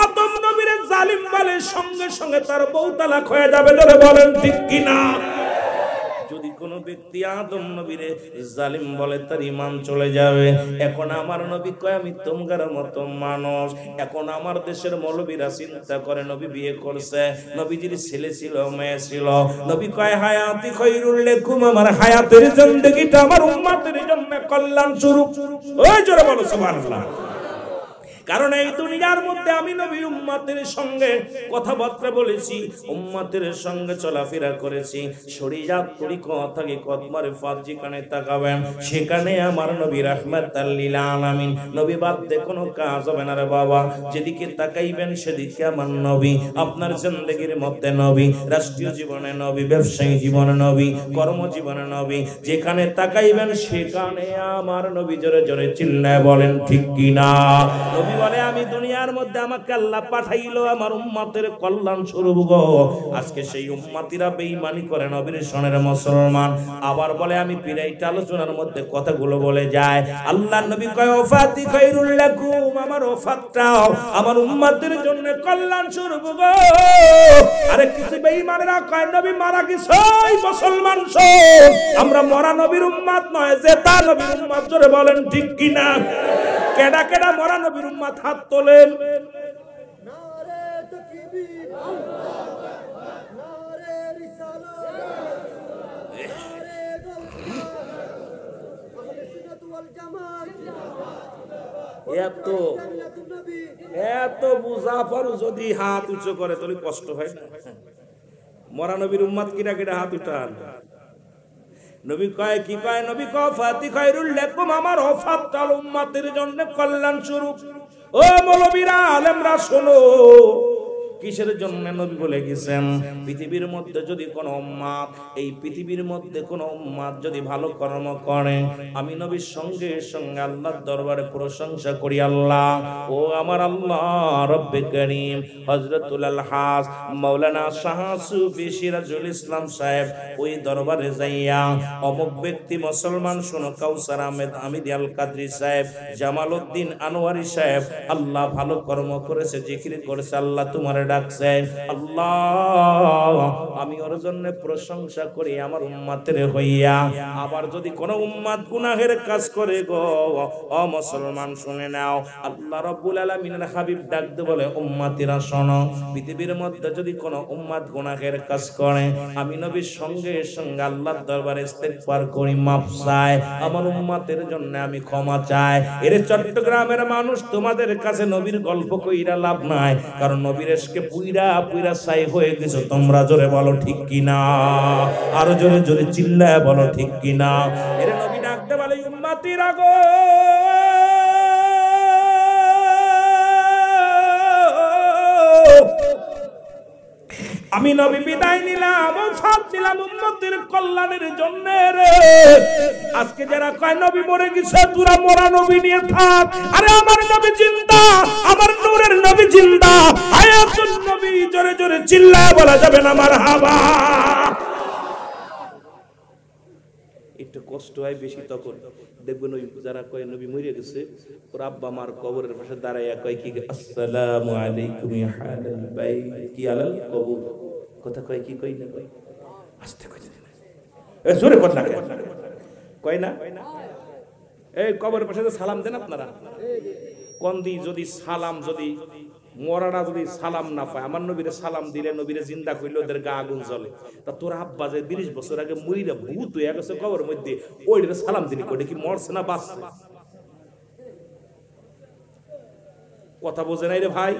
আদম নবীর জালিম বলে, সঙ্গে সঙ্গে তার বউ তালাক হয়ে যাবে, ধরে বলেন ঠিক কিনা? যদি কোনো ব্যক্তি আদম নবীরে জালিম বলে, তার ঈমান চলে যাবে। এখন আমার নবী কয়, আমি তোমার মতো মানুষ। এখন আমার দেশের মৌলবীরা চিন্তা করে, নবী বিয়ে করছে, নবীজির ছেলে ছিল, মেয়ে ছিল, নবী কয় হায়াতি খায়রুল লাকুম, আমার হায়াতের জিন্দেগিটা আমার উম্মতের জন্য কল্যাণ স্বরূপ। ওই জোরে বলো সুবহানাল্লাহ। কারণ এই দুনিয়ার মধ্যে আমি নবী উম্মতের সঙ্গে কথাবার্তা বলেছি, উম্মতের সঙ্গে চলাফেরা করেছি, শরীয়ত তরিকত থেকে কদমারে ফাজ যেখানে তাকাবেন সেখানে আমার নবী রাহমাতাল লিল আলামিন। নবী বাদ দিয়ে কোনো কাজ হবে না রে বাবা, যেদিকে তাকাইবেন সেদিকে আমার নবী। আপনার জিন্দেগির মধ্যে নবী, রাষ্ট্রীয় জীবনে নবী, ব্যবসায়িক জীবনে নবী, কর্মজীবনে নবী, যেখানে তাকাইবেন সেখানে আমার নবী। জোরে জোরে চিল্লায় বলেন ঠিক কিনা? নবী নবী বলে আমি দুনিয়ার মধ্যে আমাকে আল্লাহ পাঠাইলো আমার উম্মতের কল্যাণ স্বরূপ গো। আজকে সেই উম্মতিরা বেঈমানি করে নবীর সনের মুসলমান। আবার বলে আমি পিরাইটা আলোচনার মধ্যে কথাগুলো বলে যায়। আল্লাহর নবী কয় ওফাতি খায়রুল লাকুম, আমার ওফাতটাও আমার উম্মতের জন্য কল্যাণ স্বরূপ গো। আরে কিছু বেঈমানেরা কয় নবী মারা গেছে মুসলমান শোন, আমরা মরা নবীর উম্মত নয় জেতা নবীর উম্মত। জোরে বলেন ঠিক কি না? কেডা কেডা মরা নবীর উম্মত হাত তোলেন। নারে তাকবীর, নারে রিসালাত, নারে গাওসিয়া, আহলে সুন্নাত ওয়াল জামাত, এত জান্নাতুন নবী। এত মুজাফর যদি হাত উঁচু করে তাহলে কষ্ট হয় না? মরা নবীর উম্মত কিরা কিরা হাত উঠান। নবী কয় কি কয়? নবী কয় ফাতি খায়রুল লাকুম, আমার ওফাতটাল উম্মতের জন্য কল্যাণ স্বরূপ। ও মৌলবীরা আলেমরা শোনো, কিসের জন্য নবী বলে গেছেন? পৃথিবীর মধ্যে যদি কোন উম্মত, এই পৃথিবীর মধ্যে কোন উম্মত যদি ভালো কর্ম করে, আমি নবীর সঙ্গে সঙ্গে আল্লাহর দরবারে প্রশংসা করি। আল্লাহ ও আমার আল্লাহ রব্বে করিম, হযরতুল আলহাজ মাওলানা শাহ সুফি সিরাজুল ইসলাম সাহেব ওই দরবারে যাইয়া অমুক ব্যক্তি মুসলমান শোনো, কাউসার আহমেদ আমিদি আল কাদরি সাহেব, জামাল উদ্দিন আনোয়ারি সাহেব আল্লাহ ভালো কর্ম করেছে, জিকির করেছে, আল্লাহ তোমার ডাকছে। আল্লাহ আমি ওর জন্য প্রশংসা করি আমার উম্মতের হইয়া। আবার যদি কোন উম্মত গুনাহের কাজ করে গো, ও মুসলমান শুনে নাও, আল্লাহ রাব্বুল আলামিনের হাবিব ডাকতে বলে উম্মতিরা শোনো, পৃথিবীর মধ্যে যদি কোন উম্মত গুনাহের কাজ করে, আমি নবীর সঙ্গে সঙ্গে আল্লাহর দরবারে ইস্তেগফার করি, মাফ চাই, আমার উম্মতের জন্য আমি ক্ষমা চাই। এর চট্টগ্রামের মানুষ তোমাদের কাছে নবীর গল্প কইরা লাভ নাই, কারণ নবীর এসকে পুইরা পুইরা ছাই হয়ে গেছে। তোমরা জোরে বলো ঠিক কিনা? আরো জোরে জোরে চিল্লায় বলো ঠিক কিনা? এর নবী ডাকতে বলে উম্মতিরা গো, আমি নবী বিদায় নিলাম, ওফাত দিলাম উম্মতের কল্যাণের জন্য রে। আজকে যারা কয় নবী মরে গেছে, তোরা মরা নবী নিয়ে থাক। আরে আমার নবী জিন্দা, আমার নূরের নবী জিন্দা, হায়াতুন নবী। জোরে জোরে চিল্লায় বলা যাবে না মারহাবা? একটু কষ্ট হয় বেশি তখন দেখবেন ওই যারা কয় নবী মরে গেছে, ওর আব্বা মার কবরের পাশে দাঁড়াইয়া কয় কি আসসালামু আলাইকুম ইয়া আহলাল বাইত কি আলাল কবর। কথা কয় কি কই না? কয় আস্তে কই এ জোরে কথা কয় না? এই কবরের পাশে সালাম দেন আপনারা। কোন দি যদি সালাম, যদি মরারা যদি সালাম না পায়, আমার নবীরে সালাম দিলে নবীরে জিন্দা কইলে ওদের গা আগুন জ্বলে। তা তোর আব্বা যে 20 বছর আগে মইরা ভূত হয়ে গেছে কবরের মধ্যে, ওইটারে সালাম দিলি কই? কি মরছে না বাঁচছে? কথা বোঝে নাই রে ভাই?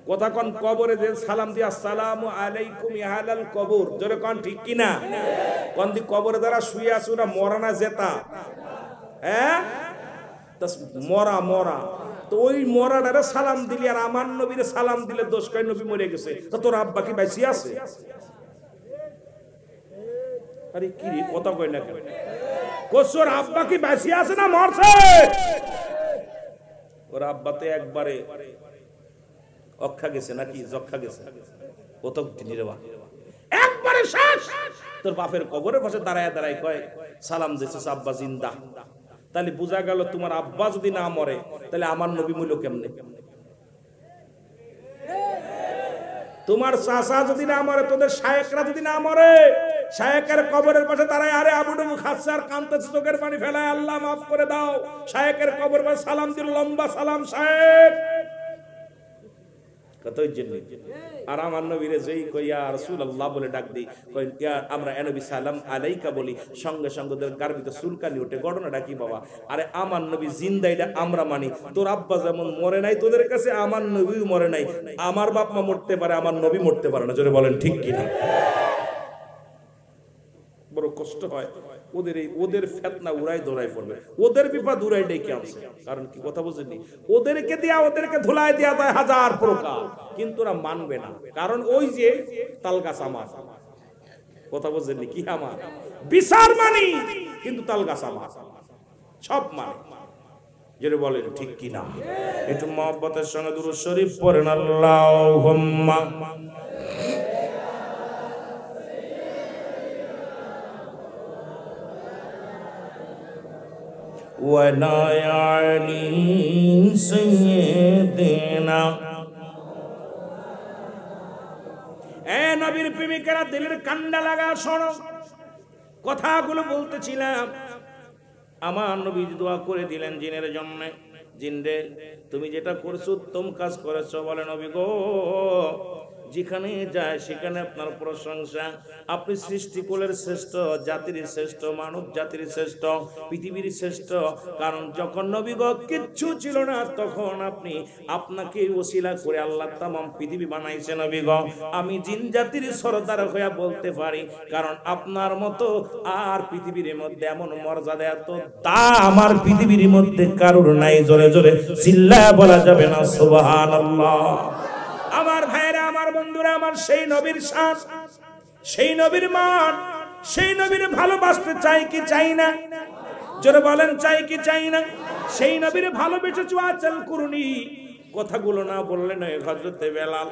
কথা কোন কবরে যে সালাম দিয়ে আসসালামু আলাইকুম ইয়া আহলাল কবর, জোরে কোন ঠিক কি না? কোন দি কবরে যারা শুয়ে আছে ওরা মরা না জেতা? হ্যাঁ, তা মরা মরা। তো ওই মরাটারে সালাম দিলি আর আমার নবীরে সালাম দিলে দোষ কয় নবী মরে গেছে। তো তোর আব্বা কি বাইসি আছে? আরে কি রে কথা কয় না কেন? কোসর আব্বা কি বাইসি আছে না মরছে? ওর আব্বা তো একবারে অক্ষা গেছে নাকি যক্ষা গেছে, কত নির্বা একবারে শেষ। তোর বাপের কবরের পাশে দাঁড়ায় দাঁড়ায় কয় সালাম দিছে আব্বা জিন্দা। তাহলে বোঝা গেল তোমার আব্বা যদি না মরে তাহলে আমার নবী মূল্য কেমনে? তোমার চাচা যদি না মরে, তোদের শায়েকরা যদি না মরে, শায়েকের কবরের পাশে দাঁড়ায় আরে আবুডুবু খাচ্ছে আর কাঁদতেছে, চোখের পানি ফেলায় আল্লাহ মাফ করে দাও। শায়েকের কবর পাশে সালাম দিল, লম্বা সালাম শায়েক। কতই জন্য আর আমার নবীরে যেই কইয়া রাসূলুল্লাহ বলে ডাক দিই, কই ইয়া আমরা এ নবী সালাম আলাইকা বলি, সঙ্গে সঙ্গে ওদের গার্বিতে চুলকানি ওঠে। ঘটনাটা কি বাবা? আরে আমার নবী জিন্দা, এটা আমরা মানি। তোর আব্বা যেমন মরে নাই তোদের কাছে, আমার নবীও মরে নাই। আমার বাপ মা মরতে পারে, আমার নবী মরতে পারে না। জোরে বলেন ঠিক কি না? বড় কষ্ট হয় ওদের ফেতনা উড়াই ধরাই পড়বে, ওদের বিপদ উড়াই ডেকে আনছে। কারণ কি কথা বুঝেনি? ওদেরকে দিয়া ওদেরকে ধুলাই দেওয়া যায় হাজার প্রকার, কিন্তু ওরা মানবে না। কারণ ওই যে তালগাছ আমার, কথা বুঝেননি? কি আমার বিচার মানি, কিন্তু তালগাছ আমার সব মানে। যেটা বলেন ঠিক কিনা? একটু মহব্বতের সঙ্গে দুরূদ শরীফ পড়েন আল্লাহুম্মা ওয়া নায়ালি সাইয়্যিদিনা। এ নবীর প্রেমিকেরা দিলের কান্ডা লাগা শোনো, কথাগুলো বলতেছিলাম। আমার নবী দোয়া করে দিলেন জিনের জন্য, জিন রে তুমি যেটা করছো উত্তম কাজ করেছো। বলে নবী গো, যেখানে যায় সেখানে আপনার প্রশংসা। আপনি সৃষ্টিকুলের শ্রেষ্ঠ, জাতির শ্রেষ্ঠ, মানব জাতির শ্রেষ্ঠ, পৃথিবীর শ্রেষ্ঠ। কারণ যখন নবী গো কিচ্ছু ছিল না, তখন আপনি আপনাকে ওসিলা করে আল্লাহ তামাম পৃথিবী বানাইছে। নবী গো আমি জিন জাতির সরদার হয়ে বলতে পারি, কারণ আপনার মতো আর পৃথিবীর মধ্যে এমন মর্যাদা এত দাম আর পৃথিবীর মধ্যে কারোর নাই। জোরে জোরে চিল্লায়া বলা যাবে না সুবহানাল্লাহ? আমার ভাইরা, আমার বন্ধুরা, আমার সেই নবীর শান, সেই নবীর মান, সেই নবীর ভালোবাসতে চাই কি চাই না? জোরে বলেন চাই কি চাই না? সেই নবীর ভালোবেসেছো আচল করুনি। কথাগুলো না বললে নয়। হযরতে বেলাল,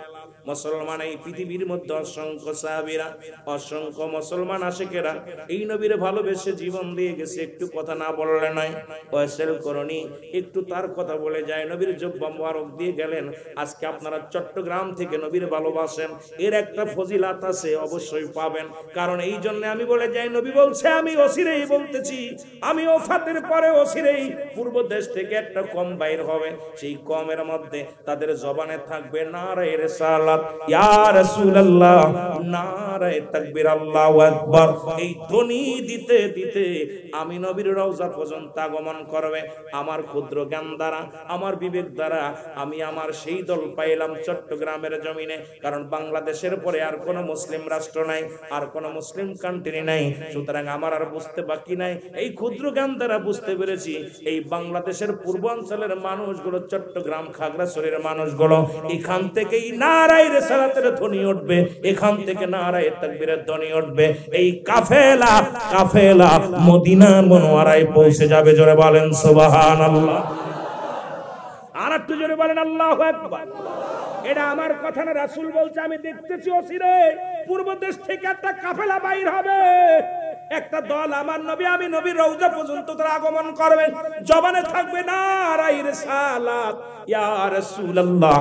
মুসলমান এই পৃথিবীর মধ্যে অসংখ্য সাহাবীরা, অসংখ্য মুসলমান আশিকেরা এই নবীর ভালোবেসে জীবন দিয়ে গেছে। একটু কথা না বললে নয়। ওয়াসেল করনি একটু তার কথা বলে যায়। নবীর জব্বা মোবারক দিয়ে গেলেন। আজকে আপনারা চট্টগ্রাম থেকে নবীর ভালোবাসেন, এর একটা ফজিলাত আছে, অবশ্যই পাবেন। কারণ এই জন্য আমি বলে যাই, নবী বলছে আমি অচিরেই বলতেছি, আমি ওফাতের পরে অচিরেই পূর্ব দেশ থেকে একটা কম বাইর হবে। সেই কমের মধ্যে তাদের জবানে থাকবে নারায়ে রিসালাত, ইয়া রাসূলুল্লাহ, নারায়ে তাকবীর, আল্লাহু আকবার। এই ধ্বনি দিতে দিতে আমি নবীর রওজা পর্যন্ত আগমন করবে। আমার ক্ষুদ্র জ্ঞান দ্বারা, আমার বিবেক দ্বারা আমি আমার সেই দল পাইলাম চট্টগ্রামের জমিনে। কারণ বাংলাদেশের পরে আর কোন মুসলিম রাষ্ট্র নাই, আর কোন মুসলিম কান্ট্রি নাই। সুতরাং আমার আর বুঝতে বাকি নাই। এই ক্ষুদ্র জ্ঞান দ্বারা বুঝতে পেরেছি, এই বাংলাদেশের পূর্বাঞ্চলের মানুষগুলো, চট্টগ্রাম খাগড়াছড়ির মানুষগুলো, এখান থেকেই নারায়ে রিসালাতের ধ্বনি উঠবে, এখান থেকে নারায়ে তাকবীরের ধ্বনি উঠবে। এই কাফেলা কাফেলা মদিনার মুনওয়ারায় পৌঁছে যাবে। জোরে বলেন সুবহানাল্লাহ। আর একটু জোরে বলেন আল্লাহু আকবার। এটা আমার কথা না, রাসূল বলছে আমি দেখতেছি অচিরে পূর্ব দেশ থেকে একটা কাফেলা বাইর হবে, একটা দল আমার নবী, আমি নবীর রওজা পর্যন্ত তারা আগমন করবে। জবানে থাকবে নারায়ে রিসালাত, ইয়া রাসূলুল্লাহ,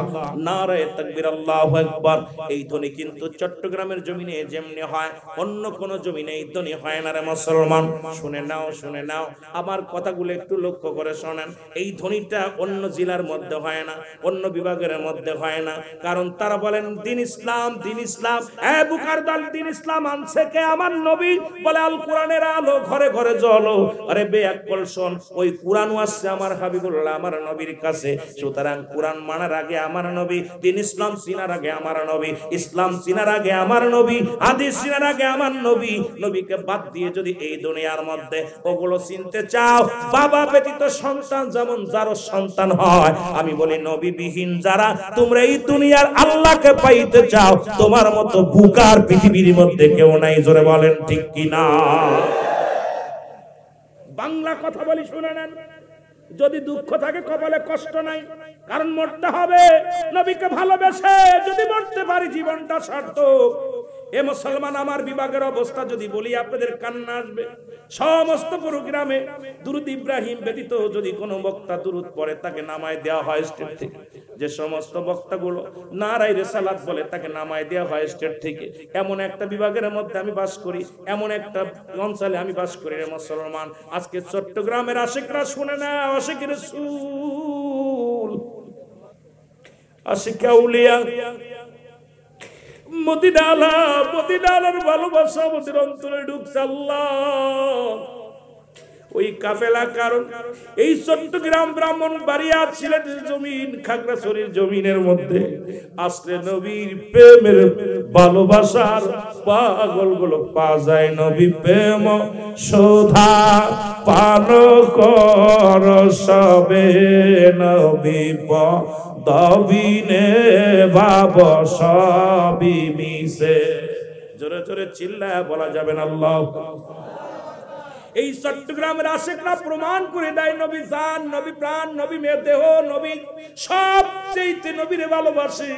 নারায়ে তাকবীর, আল্লাহু আকবার। এই ধ্বনি কিন্তু চট্টগ্রামের জমিনে যেমনি হয়, অন্য কোন জমিনে এই ধ্বনি হয় না রে মুসলমান। শুনে নাও, শুনে নাও, আমার কথাগুলো একটু লক্ষ্য করে শোনেন। এই ধ্বনিটা অন্য জেলার মধ্যে হয় না, অন্য বিভাগের মধ্যে হয় না। কারণ তারা বলেন দিন ইসলাম, দিন ইসলাম। এ বুকার দল, দিন ইসলাম আনছে কে? আমার নবী। বলে আল কোরআনের আলো ঘরে ঘরে জ্বলো। আরে বেয়াক্কল শোন, ওই কোরআনও আসছে আমার হাবিবুল্লাহ, আমার নবীর কাছে। সুতরাং কোরআন মানার আগে আমার নবী, দিন ইসলাম চিনার আগে আমার নবী, ইসলাম চিনার আগে আমার নবী, হাদিস চিনার আগে আমার নবী। নবীকে বাদ দিয়ে যদি এই দুনিয়ার মধ্যে ওগুলো চিনতে চাও, বাবা ব্যতীত সন্তান যেমন যারও সন্তান হয়, আমি বলি নবী বিহীন যারা তোমরা এই দুনিয়ার আল্লাহকে পাইতে চাও, তোমার মতো বুকার পৃথিবীর মধ্যে কেউ নাই। জোরে বলেন ঠিক কিনা? বাংলা কথা বলি, শুনে নেন। যদি দুঃখ থাকে কপালে কষ্ট নাই, কারণ মরতে হবে নবীকে ভালোবেসে। যদি মরতে পারি জীবনটা সার্থক। এ মুসলমান, আমার বিভাগের অবস্থা যদি বলি আপনাদের কান্না আসবে। সমস্ত প্রোগ্রামে দুরূদ ইব্রাহিম ব্যতীত যদি কোনো বক্তা দুরূদ পড়ে, তাকে নামায় দেওয়া হয় স্টেজ থেকে। যে সমস্ত বক্তাগুলো নারায়ে রিসালাত বলে, তাকে নামায় দেওয়া হয় স্টেজ থেকে। এমন একটা বিভাগের মধ্যে আমি বাস করি, এমন একটা অঞ্চলে আমি বাস করি রে মুসলমান। আজকে চট্টগ্রামের আশিকরা শুনে না, আশিক রাসূল, আশিক আউলিয়া, মদিনার ভালোবাসা আমাদের অন্তরে ঢুকছে। আল্লাহ, ওই কাফেলা, কারণ এই চট্টগ্রাম, ব্রাহ্মণবাড়িয়া, সিলেটের জমিন, খাগড়াছড়ির জমিনের মধ্যে আসলে নবীর প্রেমের ভালোবাসার পাগলগুলো পাওয়া যায়। নবী প্রেম সুধা পান কর সবে, নবী দবিনে ভাব সবই মিশে। জোরে জোরে চিল্লায় বলা যাবে না আল্লাহ। এই চট্টগ্রামের আশেকরা প্রমাণ করে দেয় নবী জান, নবী প্রাণ, নবী মেদেহ, নবী সবচেয়ে নবীরে ভালোবাসে।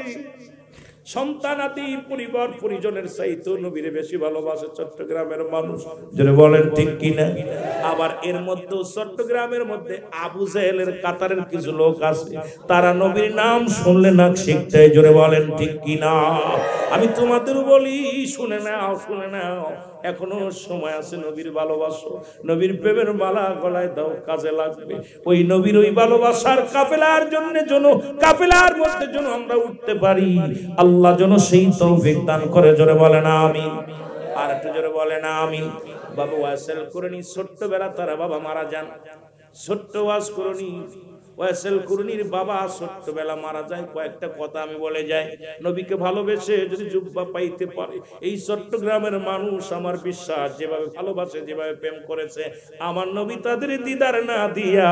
সন্তানাদি পরিবার পরিজনের চাইতে নবীরে বেশি ভালোবাসে চট্টগ্রামের মানুষ, যারা বলেন ঠিক কিনা। আবার এর মধ্যে চট্টগ্রামের মধ্যে আবু জাহেলের কাতারের কিছু লোক আছে, তারা নবীর নাম শুনলে না শিখতে, জোরে বলেন ঠিক কিনা। আমি তোমাদের বলি, শুনে নাও, শুনে নাও, এখনো সময় আছে, নবীর ভালোবাসো, নবীর প্রেমের মালা গলায় দাও, কাজে লাগবে। ওই নবীর ওই ভালোবাসার কাফেলার জন্য কাফেলার মধ্যে যেন আমরা উঠতে পারি, আল্লাহ যেন সেই তৌফিক দান করে, জোরে বলে না আমিন। আর একটু জোরে বলে না আমিন। বাবা ওয়াসেল করনি ছোট্টবেলা তারা বাবা মারা যান, ছোট্ট ওয়াজ করনি ওয়াসেল কুরনির বাবা ছোট্টবেলা মারা যায়। কয়েকটা কথা আমি বলে যাই, নবীকে ভালোবেসে যদি জুব্বা পাইতে পারে এই চট্টগ্রামের মানুষ, আমার বিশ্বাস যেভাবে ভালোবাসে, যেভাবে প্রেম করেছে, আমার নবী তাদের দিদার না দিয়া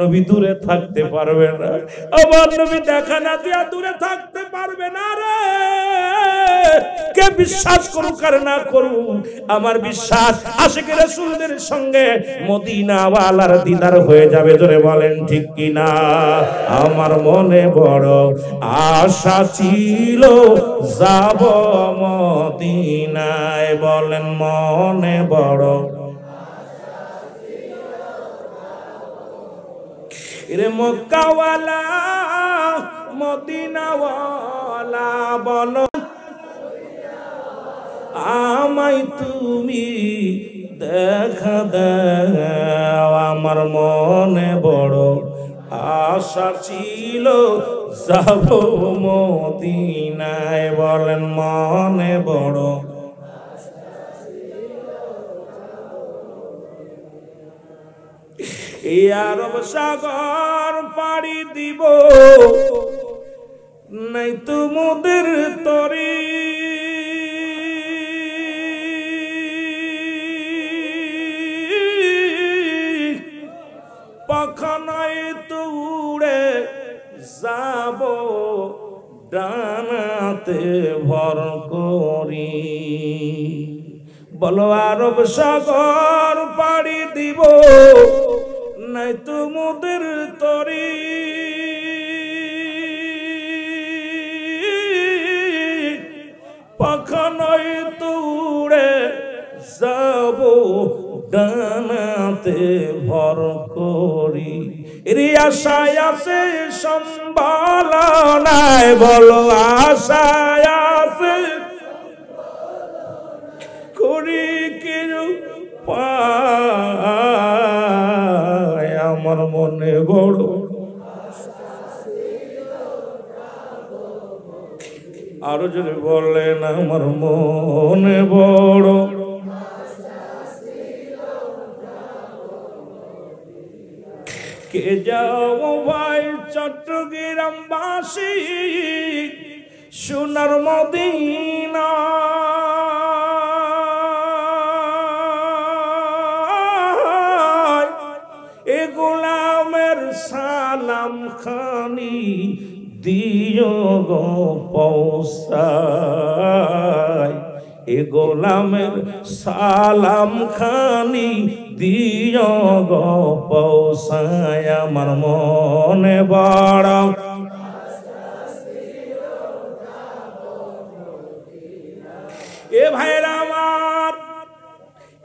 নবী দূরে থাকতে পারবে না, আমার নবী দেখা না দিয়া দূরে থাকতে পারবে না রে। কে বিশ্বাস করুক আর না করুক, আমার বিশ্বাস আশিকে রাসূলদের সঙ্গে মদিনা ওয়ালার দিদার হয়ে যাবে, জোরে বলেন ঠিক কি না। আমার মনে বড় আশা ছিল যাব মদিনায়, বলেন মনে বড় রে। মক্কাওয়ালা মদিনাওয়ালা বলো আমায় তুমি দেখা দাও, আমার মনে বড় আশা ছিল যাব মদিনায়, বলেন মনে বড়। এই আরব সাগর পাড়ি দিব, নাই তোমাদের তরি, পাখানায় তো উড়ে যাব ডানাতে ভর করি, বলো আরব সাগর পাড়ি দিব, নাই তোমাদের তরি, পাখানায় তো উড়ে যাব ডানাতে ভর করি। এর আশায় আছে সম্ভালনায়, বলো আশায় আছে করি কেউ পায়, আমার মনে বড় আরো যদি বলেন আমার মনে বড়। কে যাও ভাই চট্টগ্রামবাসী সোনার মদিনা, এ গোলামের সালাম খানি দিও গো পৌঁছায়, এ গোলামের সালাম খানি দিও গো পৌঁছায়, আমার মনে বড় এ ভাইরা আমার।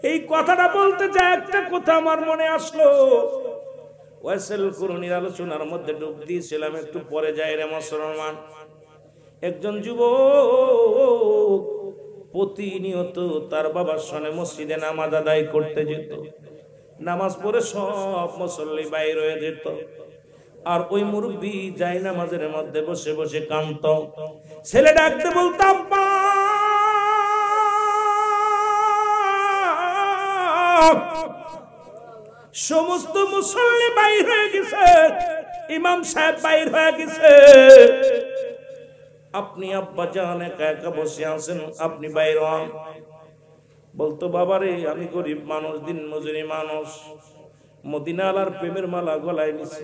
এই কথাটা বলতে চাই, একটা কথা আমার মনে আসলো, ওয়াসেল কুরনির আলোচনার মধ্যে ডুব দিয়েছিলাম, একটু পরে যাই রে মুসলমান। একজন যুবক প্রতিনিয়ত তার বাবার সঙ্গে মসজিদে নামাজ আদায় করতে যেত, নামাজ পড়ে সব মুসল্লি বাইর হয়ে যেত, আর ওই মুরব্বী যাই নামাজের মধ্যে বসে বসে কাঁদত। ছেলে ডাকতে বলতাম, সমস্ত মুসল্লি বাইর হয়ে গেছে, ইমাম সাহেব বাইর হয়ে গেছে, আপনি আব্বা জান একা একা বসে আছেন, আপনি বাইর হন। বলতো বাবারে আমি গরিব মানুষ, দিন মজুরি মানুষ, মদিনার প্রেমের মালা গলায় নিছি,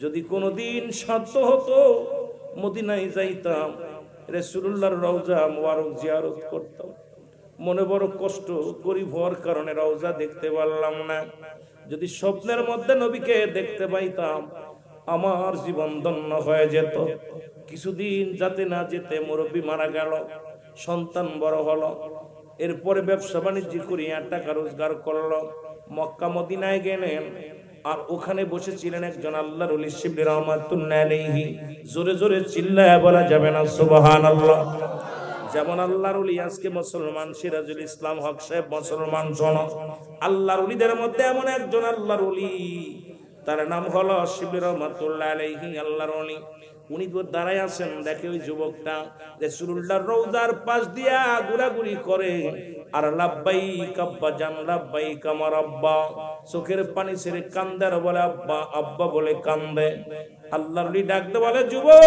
যদি কোনোদিন সাধ্য হতো মদিনায় যাইতাম, রাসূলুল্লাহর রওজা মুবারক জিয়ারত করতাম, মনে বড় কষ্ট, গরিব হওয়ার কারণে রওজা দেখতে পারলাম না। যদি স্বপ্নের মধ্যে নবীকে দেখতে পাইতাম আমার জীবন ধন্য হয়ে যেত। কিছুদিন যাতে না যেতে মুরব্বী মারা গেল, সন্তান বড় হলো, এরপরে ব্যবসা বাণিজ্য করিয়া টাকা রোজগার করলো, মক্কা মদিনায় গেলেন। আর ওখানে বসেছিলেন একজন আল্লাহর ওলি শিবলি রহমাতুল্লাহ আলাইহি। জোরে জোরে চিল্লায়া বলা যাবে না সুবহানাল্লাহ? যেমন আল্লাহর ওলি আজকে মুসলমান সিরাজুল ইসলাম হক সাহেব মুসলমান জন, আল্লাহর ওলিদের মধ্যে এমন একজন আল্লাহর ওলি, তার নাম হলো শিবলি রহমাতুল্লাহ আলাইহি আল্লাহর ওলি। উনি দাঁড়ায় আছেন, দেখে ওই যুবকটা রাসূলুল্লাহর রওজার পাশ দিয়া ঘোরাঘুরি করে আর লাব্বাইক আব্বা জান, লাব্বাইক আমার আব্বা, চোখের পানি ছেড়ে কান্দে আর বলে আব্বা আব্বা বলে কান্দে। আল্লাহর ওলি ডাকতে বলে যুবক,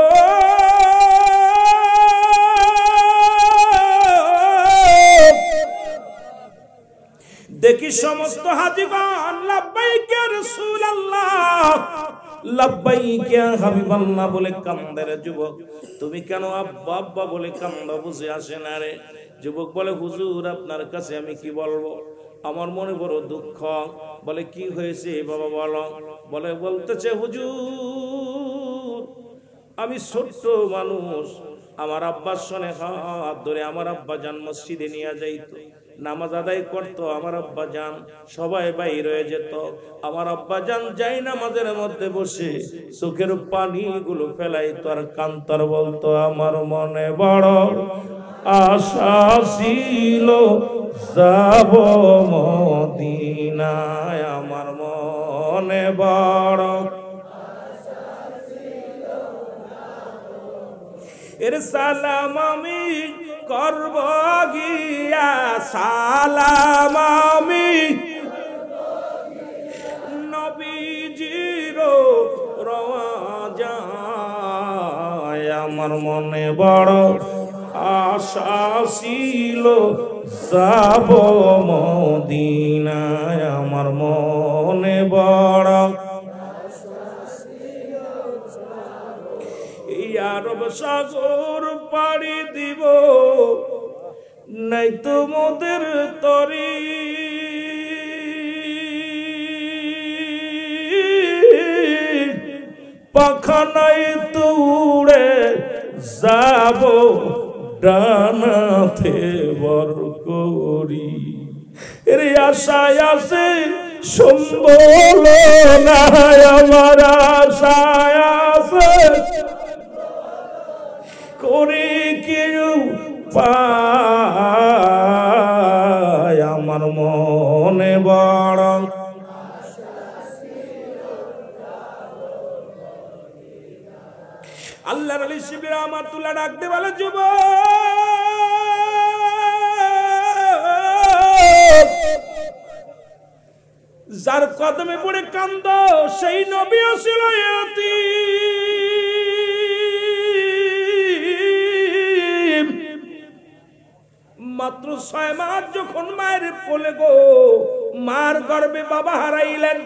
দেখি সমস্ত হাজিগণ লাব্বাইক ইয়া রাসূলুল্লাহ, লাব্বাইক ইয়া হাবিবাল্লাহ বলে কান্দে। রে যুবক, তুমি কেন আব্বা আব্বা বলে কান্দো? বুঝে আসে না রে। যুবক বলে হুজুর আপনার কাছে আমি কি বলবো, আমার মনে বড় দুঃখ। বলে কি হয়েছে বাবা বলো। বলে বলতেছে হুজুর আমি ছোট্ট মানুষ, আমার আব্বার সনে হাত ধরে আমার আব্বা জান মসজিদে নিয়ে যাইতো, নামাজ আদায় করতো, আমার আব্বা জান সবাই বাইর হয়ে যেত, আমার আব্বা জান যাই নামাজের মধ্যে বসে চোখের পানিগুলো ফেলাইতো আর কান্তার বলতো আমার মনে বড় আশা ছিল যাব মদিনায়, আমার মনে বড় এর সালাম আমি করব গিয়া, সালাম আমি নবীজির রওজায়, আমার মনে বড় আশা ছিল যাব মদিনায়, আমার মনে বড় আরব সাগর পাড়ি দিব নাই তো মোদের তরি, পাখা নাই তো উড়ে যাব ডানাতে বর করি, এর আশায় আছে সম্বল নাই, আমার আশায় আছে করে কেউ পায়, আমার মনে বড় আল্লাহর ওলি শিবলি রহমাতুল্লাহ ডাকতে বলে যুবক, যার কদমে পড়ে কান্দ সেই নবী ছিল ইয়তীম। মাত্র 6 মাস যখন মায়ের কোলে গো, মার গর্ভে বাবা হারাইলেন।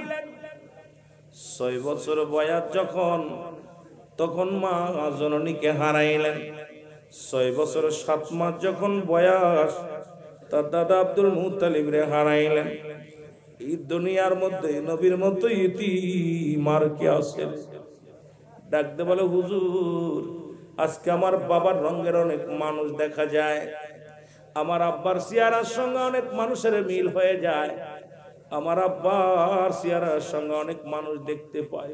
6 বছর বয়স যখন, তখন মা জননীকে হারাইলেন। 6 বছর 7 মাস যখন বয়স, তার দাদা আব্দুল মুত্তালিব রে হারাইলেন। এই দুনিয়ার মধ্যে নবীর মতো ইতিম আর কি আছে? ডাকতে বলে হুজুর আজকে আমার বাবার রঙের অনেক মানুষ দেখা যায়, আমার আব্বার চেহারার সঙ্গে অনেক মানুষের মিল হয়ে যায়, আমার আব্বার চেহারার সঙ্গে অনেক মানুষ দেখতে পায়।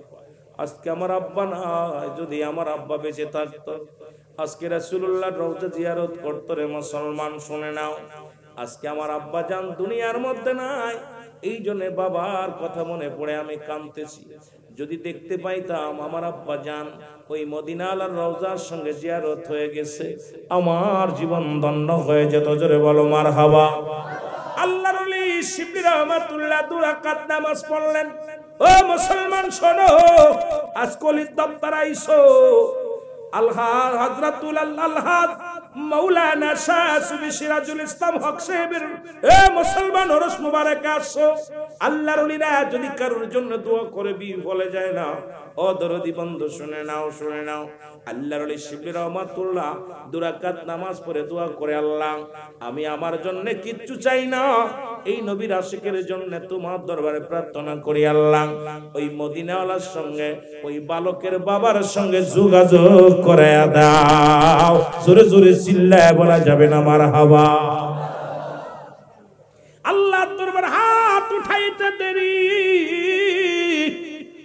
আজকে আমার আব্বা নাই, যদি আমার আব্বা বেঁচে থাকতো আজকে রাসূলুল্লাহর রওজা জিয়ারত করতো রে মুসলমান। শুনে নাও, আজকে আমার আব্বা জান দুনিয়ার মধ্যে নাই, এই জন্য বাবার কথা মনে পড়ে আমি কাঁদতেছি। যদি দেখতে পাইতাম আমার আব্বা জান ওই মদিনার রওজার সঙ্গে জিয়ারত হয়ে গেছে, আমার জীবন ধন্য হয়ে যেত। জোরে বলো মারহাবা। আল্লাহর ওলি শিবলি রহমাতুল্লাহ 2 রাকাত নামাজ পড়লেন। ও মুসলমান শোনো, আজকলির দপ্তর আইসো, আলহাজ হযরতুল আলহাজ মাওলানা শাহ সুফি সিরাজুল ইসলাম হক সাহেবের এ মুসলমান ওরস মুবারক আসো। আল্লাহর ওলিরা যদি কারোর জন্য দোয়া করে বলে যায় না, ও দরদি বন্ধু শুনে নাও, শুনে নাও। আল্লাহর ওলি শিবলি রহমাতুল্লাহ 2 রাকাত নামাজ পড়ে দোয়া করে, আল্লাহ আমি আমার জন্য কিচ্ছু চাই না, এই নবীর আশিকের জন্য তোমার দরবারে প্রার্থনা করি আল্লাহ, ওই মদিনাওয়ালার সঙ্গে ওই বালকের বাবার সঙ্গে যোগাযোগ করে দাও। জোরে জোরে চিল্লায় বলা যাবে না মারহাবা। আল্লাহ দরবার হাত উঠাইতে দেরি।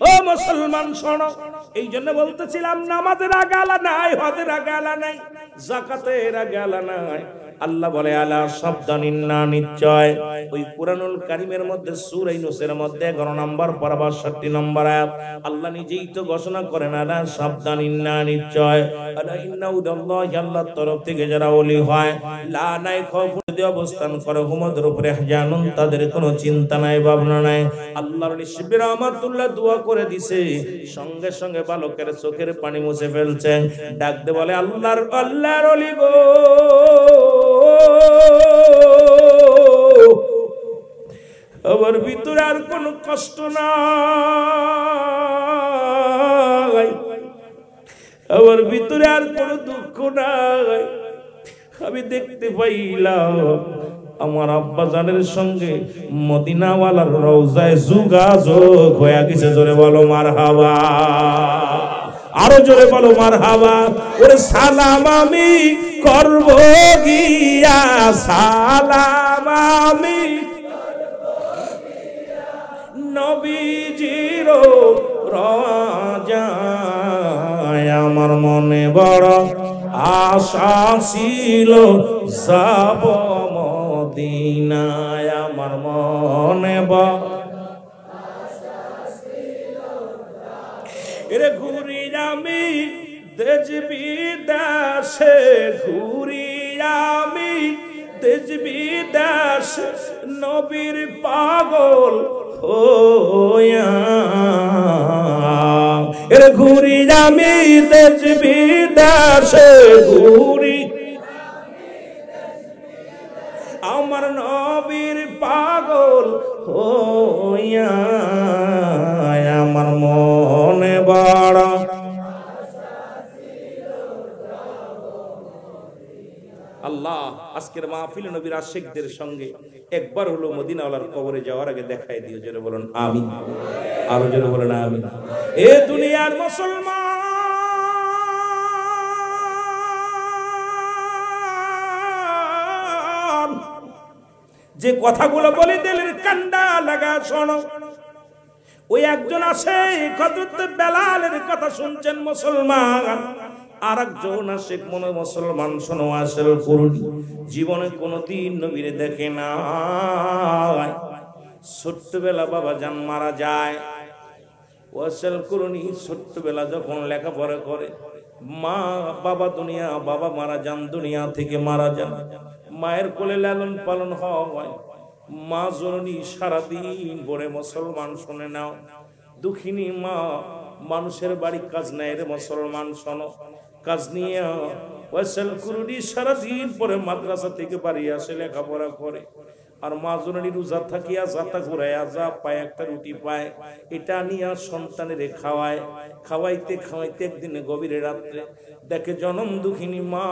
ও মুসলমান শোনো, এই জন্য বলতেছিলাম নামাজের আগে আলা নাই, হজের আগে আলা নাই, যাকাতের আগে আলা নাই। আল্লাহ বলে আলা সাবধান, ইন্না নিশ্চয়। ওই কুরআনুল কারীমের মধ্যে সূরা ইউনূসের মধ্যে 11 নম্বর পারা 62 নম্বর আয়াত আল্লাহ নিজেই তো ঘোষণা করেন আলা সাবধান, ইন্না নিশ্চয়। আলা ইন্না উদাল্লাহি, আল্লাহর তরফ থেকে যারা ওলি হয়, লা নাই খৌফুন দিয়ে অবস্থান করে, হুমদের উপরে জানুন, তাদের কোনো চিন্তা নাই, ভাবনা নাই। আল্লাহর ওলি শিবলি রহমাতুল্লাহ দোয়া করে দিছে, সঙ্গে সঙ্গে বালকের চোখের পানি মুছে ফেলছে, ডাক দে বলে আল্লাহর ওলি গো, আমার ভিতরে আর কোনো কষ্ট নাই, আমার ভিতরে আর কোনো দুঃখ নাই। আমি দেখতে পাইলাম আমার আব্বা জানের সঙ্গে মদিনাওয়ালার রওজায় যোগাযোগ হয়ে গেছে। জোরে বলো মারহাবা, আরো জোরে বলো মারহাবা। ওরে সালাম আমি করব গিয়া, সালাম আমি নবীজির রওজায়। আমার মনে বড় আশা ছিল যাব মদিনায়, আমার মনে বড় এরে ঘুরি আমি দেশ বিদেশে, ঘুরি আমি দেশ বিদেশ, নবীর পাগল হইয়া। এরে ঘুরি আমি দেশ বিদেশে, ঘুরি আমার নবীর পাগল হইয়া। আমার মনে বড় আল্লাহ আজকের মাহফিল নবীর আশিকদের সঙ্গে একবার হলো মদিনাওয়ালার কবরে যাওয়ার আগে দেখাই দিও। জোরে বলুন আমিন, আরো জোরে বলুন আমিন। এ দুনিয়ার মুসলমান, যে কথাগুলো বলে দিলেন কান্ডা লাগা শোনো। ওই একজন আছে হযরত বেলালের কথা শুনছেন মুসলমান, আর একজন আছে কোন মুসলমান শোনো আসল করুন, জীবনে কোনদিন নবীরে দেখে না। ছোট্টবেলা বাবা জান মারা যায়, ওয়াসল করুনি ছোট্টবেলা যখন লেখাপড়া করে, মা বাবা দুনিয়া, বাবা মারা যান, দুনিয়া থেকে মারা যান, মায়ের কোলে লালন পালন হয়। মা জননী সারাদিন ভরে মুসলমান শুনে নাও, দুঃখিনী মা মানুষের বাড়ি কাজ নেয় রে মুসলমান শোনো, কাজ নিয়ে ওয়াসল করুনি সারাদিন পরে মাদ্রাসা থেকে বাড়ি আসে, লেখাপড়া করে। আর মা জননী রোজা থাকিয়া যাতা ঘুরাইয়া যা পায়, একটা রুটি পায়, এটা নিয়ে সন্তানের খাওয়ায়। খাওয়াইতে খাওয়াইতে একদিনে গভীরে রাত্রে দেখে জনম দুঃখিনী মা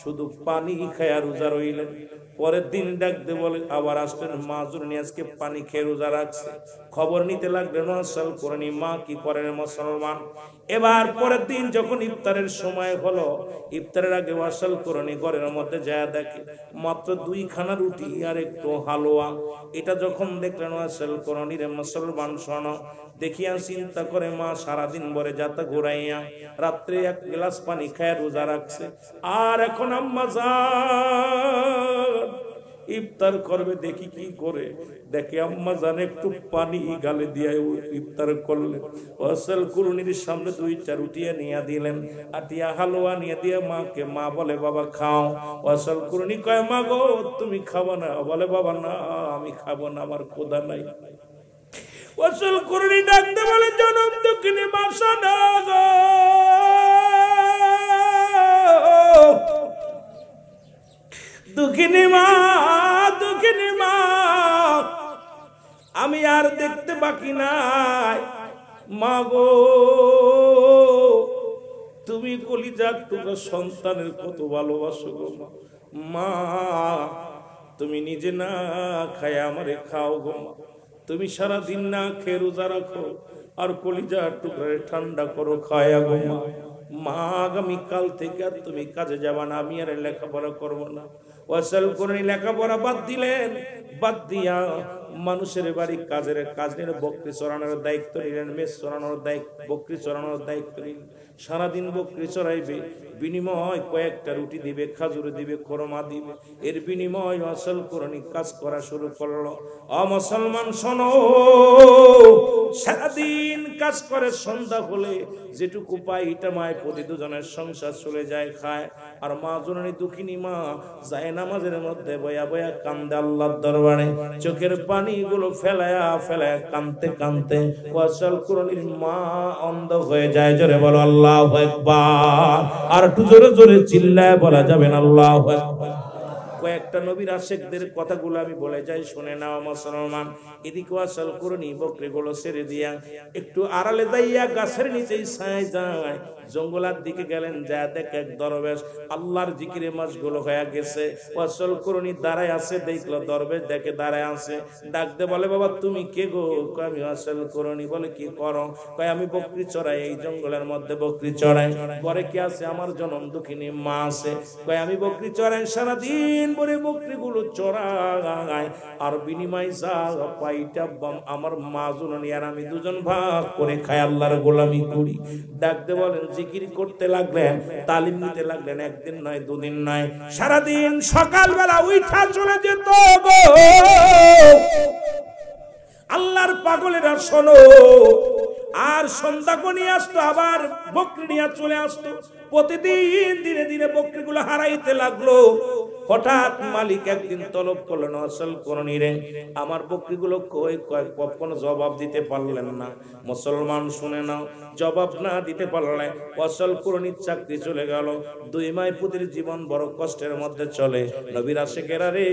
শুধু পানি খায়া রোজা রইলেন। পরের দিন ডাকতে বলে আবার আসলেন, মা জননী আজকে পানি খেয়ে রোজা রাখছে। খবর নিতে লাগলেন, ওয়াসল করুনি মা কি করেন মুসলমান। এবার পরের দিন যখন ইফতারের সময় হলো, ইফতারের আগে ওয়াসল করুনি ঘরের মধ্যে যায় দেখে মাত্র 2 খানা রুটি আর একটু হালুয়া। এটা যখন দেখলেন ওয়াসল করুনি রে মুসলমান শোনো, দেখিয়া চিন্তা করে মা সারাদিন ভরে যাতা ঘুরাইয়া রাত্রে 1 গ্লাস পানি খায় রোজা রাখছে। আর এখন আম্মা জান ইফতার করবে, দেখি কি করে, দেখে আম্মা জান একটু পানি গালে দিয়ে ইফতার করলেন। ওয়াসল করুনির সামনে 2টা রুটি নিয়ে দিলেন, আটিয়া হালুয়া নিয়ে দিয়ে মাকে, মা বলে বাবা খাও। ওয়াসল করুনি কয় মা গো তুমি খাবো না? বলে বাবা না আমি খাবো না, আমার ক্ষুধা নাই। ওয়াসল করুনি ডাকতে বলে জনম দুঃখিনী বাসা না গো, দুঃখিনী মা, দুঃখিনী মা, আমি আর দেখতে বাকি নাই, মা গো তুমি কলিজার টুকরা সন্তানের কত ভালোবাসো গো মা। মা তুমি নিজে না খায় আমারে খাও গো মা। তুমি সারাদিন না খেয়ে রোজা রাখো আর কলিজার টুকরারে ঠান্ডা করো খায়া গো মা। মা আগামীকাল থেকে আর তুমি কাজে যাবা না, আমি আর লেখাপড়া করবো না। ওয়াসাল করে লেখাপড়া বাদ দিলেন, বাদ দিয়া মানুষের বাড়ি কাজের কাজ নিয়ে বকরি চড়ানোর দায়িত্ব নিলেন, মেষ চড়ানোর দায়িত্ব, বকরি চড়ানোর দায়িত্ব নিলেন। সারাদিন বকরি চড়াইবে, বিনিময় কয়েকটা রুটি দিবে, খাজুর দিবে, খরমা দিবে। এর বিনিময় আসল কোরআনি কাজ করা শুরু করলো। মুসলমান শোনো, সারাদিন কাজ করে সন্ধ্যা হলে যেটুকু পায় এটা মায় প্রতি দুজনের সংসার চলে যায় খায়। আর মা জননী দুঃখিনী মা যায় নামাজের মধ্যে বয়া বয়া কান্দে আল্লাহর দরবারে, চোখের পানিগুলো ফেলায়া ফেলায়া কানতে কানতে ওয়াসাল কোরআনির মা অন্ধ হয়ে যায়। জোরে বলো আল্লাহু আকবার। আর একটু জোরে জোরে চিল্লায় বলা যাবে না আল্লাহু আকবার। কয়েকটা নবীর আশেকদের কথাগুলো আমি বলে যাই, শুনে নাও মুসলমান। এদিকে ওয়াসাল কোরআনি বকরিগুলো ছেড়ে দিয়া একটু আড়ালে যাইয়া গাছের নিচেই ছায় যায়। জঙ্গলার দিকে গেলেন, যা দেখে এক দরবেশ আল্লাহর জিকিরে মাশগুল হয়ে গেছে। ওয়াসাল কোরআনি দাঁড়ায় আছে, দেখলো দরবেশ দেখে দাঁড়ায় আছে, ডাকতে বলে বাবা তুমি কে গো? কয় আমি ওয়াসাল কোরআনি। বলে কি করো? কয় আমি বকরি চড়াই, এই জঙ্গলের মধ্যে বকরি চড়াই। ঘরে কি আছে? আমার জনম দুঃখিনী মা আছে। কয় আমি বকরি চড়াই, সারাদিন পরে বকরিগুলো চড়াই, আর বিনিময় যা পাইটা আমার মা জননী আর আমি দুজন ভাগ করে খাই, আল্লাহর গোলামি করি। ডাকতে বলেন, জিকির করতে লাগলেন, তালিম নিতে লাগলেন। একদিন নয়, দুদিন নয়, সারাদিন সকালবেলা উঠা চলে যেত গো আল্লাহর পাগলেরা। শোনো, আর সন্ধ্যা নিয়ে আসতো, আবার বকরি নিয়ে চলে আসতো। প্রতিদিন ধীরে ধীরে বকরিগুলো হারাইতে লাগলো। হঠাৎ মালিক একদিন তলব করলেন, ওয়াসাল কোরআনি রে আমার বকরিগুলো কই? কোনো জবাব দিতে পারলেন না। মুসলমান শুনে নাও, জবাব না দিতে পারলে ওয়াসাল কোরআনির চাকরি চলে গেল। 2 মাস পুতির জীবন বড় কষ্টের মধ্যে চলে। নবীর আশিকেরা রে,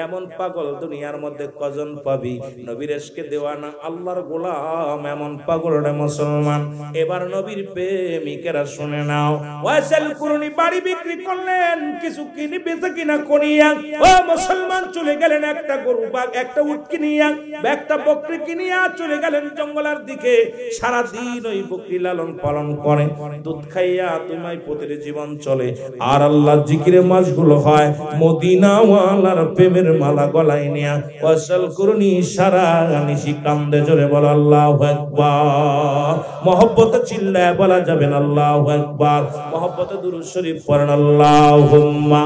এমন পাগল দুনিয়ার মধ্যে কজন পাবি? নবীর এশকে দেওয়ানা আল্লাহর গোলাম এমন পাগল রে মুসলমান। এবার নবীর প্রেমিকেরা শুনে নাও, ওয়াসাল কোরআনি বাড়ি বিক্রি করলেন, কিছু কিনে বেচে কিনা করিয়া ও মুসলমান চলে গেলেন একটা গরু বা একটা উট কিনিয়া, একটা বকরি কিনিয়া চলে গেলেন জঙ্গলের দিকে। সারা দিন ওই বকরি লালন পালন করে, দুধ খাইয়া 2 মাস প্রতির জীবন চলে। আর আল্লাহর জিকিরে মাসগুলো হয়। মদিনা ওয়ালার প্রেমের মালা গলায় নিয়া ওয়াসাল কোরআনি সারা নিশি কান্দে। জোরে বলো আল্লাহু আকবার। মহব্বতে চিল্লায় বলা যাবে না আল্লাহু আকবার। মহব্বতে দুরূদ শরীফ পড়েন আল্লাহুম্মা।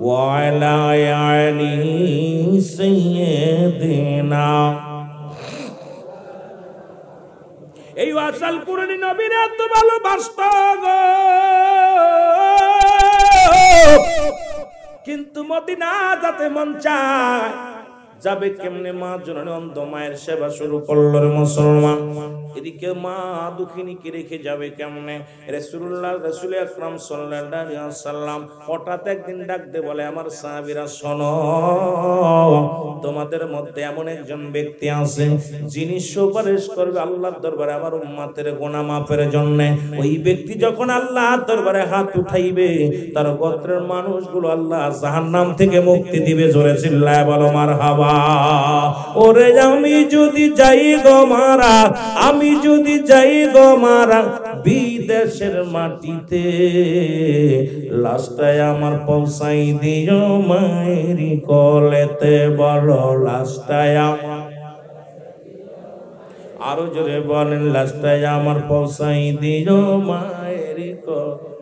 ওয়ালা আলি সাইয়্যিদিনা। এই ওয়াসাল কোরআনি নবীর এত ভালোবাসত গো, কিন্তু মদিনা যাতে মন চায় যাবে কেমনে? মা জননী অন্ধ মায়ের সেবা শুরু করলো রে মুসলমান। এদিকে মা দুঃখিনীকে রেখে যাবে কেমনে? রাসূল আকরাম সাল্লাল্লাহু আলাইহি ওয়াসাল্লাম হঠাৎ একদিন ডাকতে বলে, আমার সাহাবীরা শোনো, তোমাদের মধ্যে এমন একজন ব্যক্তি আছে যিনি সুপারিশ করবে আল্লাহর দরবারে আমার উম্মতের গুনাহ মাফের জন্য। ওই ব্যক্তি যখন আল্লাহর দরবারে হাত উঠাইবে, তার গোত্রের মানুষগুলো আল্লাহ জাহান্নাম থেকে মুক্তি দিবে। জোরে চিল্লায় বলো মারহাবা। ওরে আমি যদি যাই গো মারা, আমি যদি যাই গো মারা বিদেশের মাটিতে, লাশটায় আমার পৌঁছাই দিও মায়েরি কলেতে। বলো লাশটায় আমার, আরো জোরে বলেন, লাশটায় আমার পৌঁছাই দিও মায়েরি কলেতে।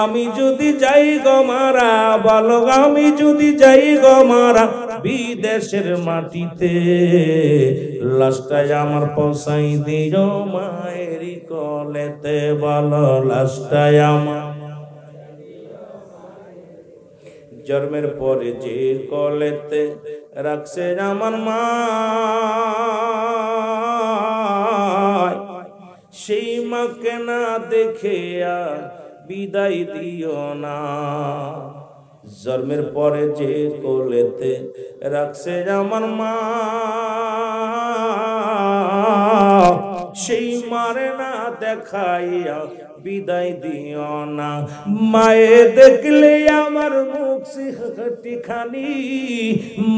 আমি যদি যাই গো মারা, বলো আমি যদি যাই গো মারা বিদেশের মাটিতে, লাশটায় আমার পৌঁছাই দিও মায়েরি কলেতে। বলো লাশটায় আমার, জন্মের পরে যে কলেতে রাখছে আমার মা, সেই মাকে না দেখে বিদায় দিও না। জন্মের পরে যে কোলেতে রাখছে আমার মা, সেই মারে না দেখাইয়া বিদায় দিও না। মায়ে দেখলে আমার মুখ খানি,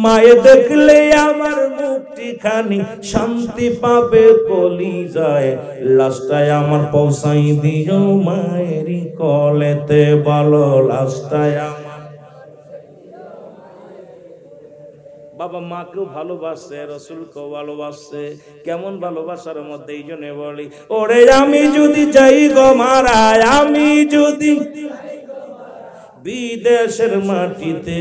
মায়ে দেখলে আমার মুক্তি খানি, শান্তি পাবে কলিজায়, লাস্টায় আমার পৌঁছাই দিও মায়েরই কলেতে, বলো লাস্টায় আমার। বাবা মাকেও ভালোবাসে, রসুলকেও ভালোবাসে। কেমন ভালোবাসার মধ্যে এই জন্য বলি, ওরে আমি যদি যাই গো মারায়, আমি যদি বিদেশের মাটিতে,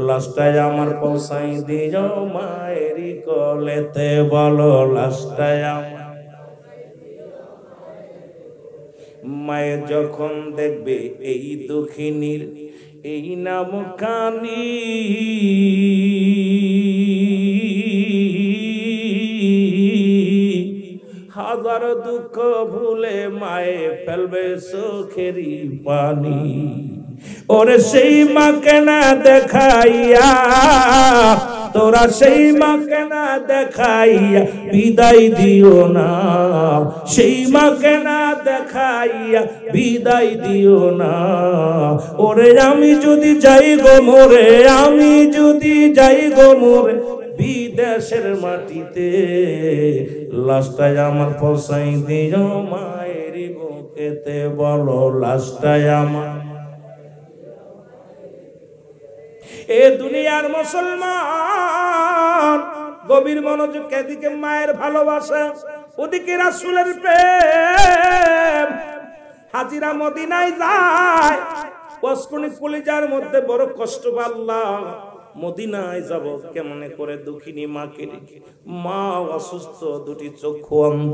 লাস্টায় আমার পৌঁছাই দিও মায়েরই কলেতে, বলো লাস্টায় আমার। মায়ের যখন দেখবে এই দুঃখিনীর এই নাম কানি, হাজার দুঃখ ভুলে মায়ে ফেলবে চোখেরই পানি। ওরে সেই মাকে না দেখাইয়া, তোরা সেই মাকে না দেখাইয়া বিদায় দিও না, সেই মাকে না দেখাইয়া বিদায় দিও না। ওরে আমি যদি যাই গো মোরে, আমি যদি যাই গো মোরে বিদেশের মাটিতে, লাস্টায় আমার পৌঁছাই দিও মায়ের বুকেতে, বলো লাস্টায় আমার। এ দুনিয়ার মুসলমান গভীর মনোযোগ, এদিকে মায়ের ভালোবাসা, ওদিকে রাসূলের প্রেম। হাজিরা মদিনায় যায়, ওয়াসকুনি কলিজার মধ্যে বড় কষ্ট, আল্লাহ মদিনায় যাব কেমনে করে দুঃখিনী মাকে রেখে, মা অসুস্থ, দুটি চক্ষু অন্ধ,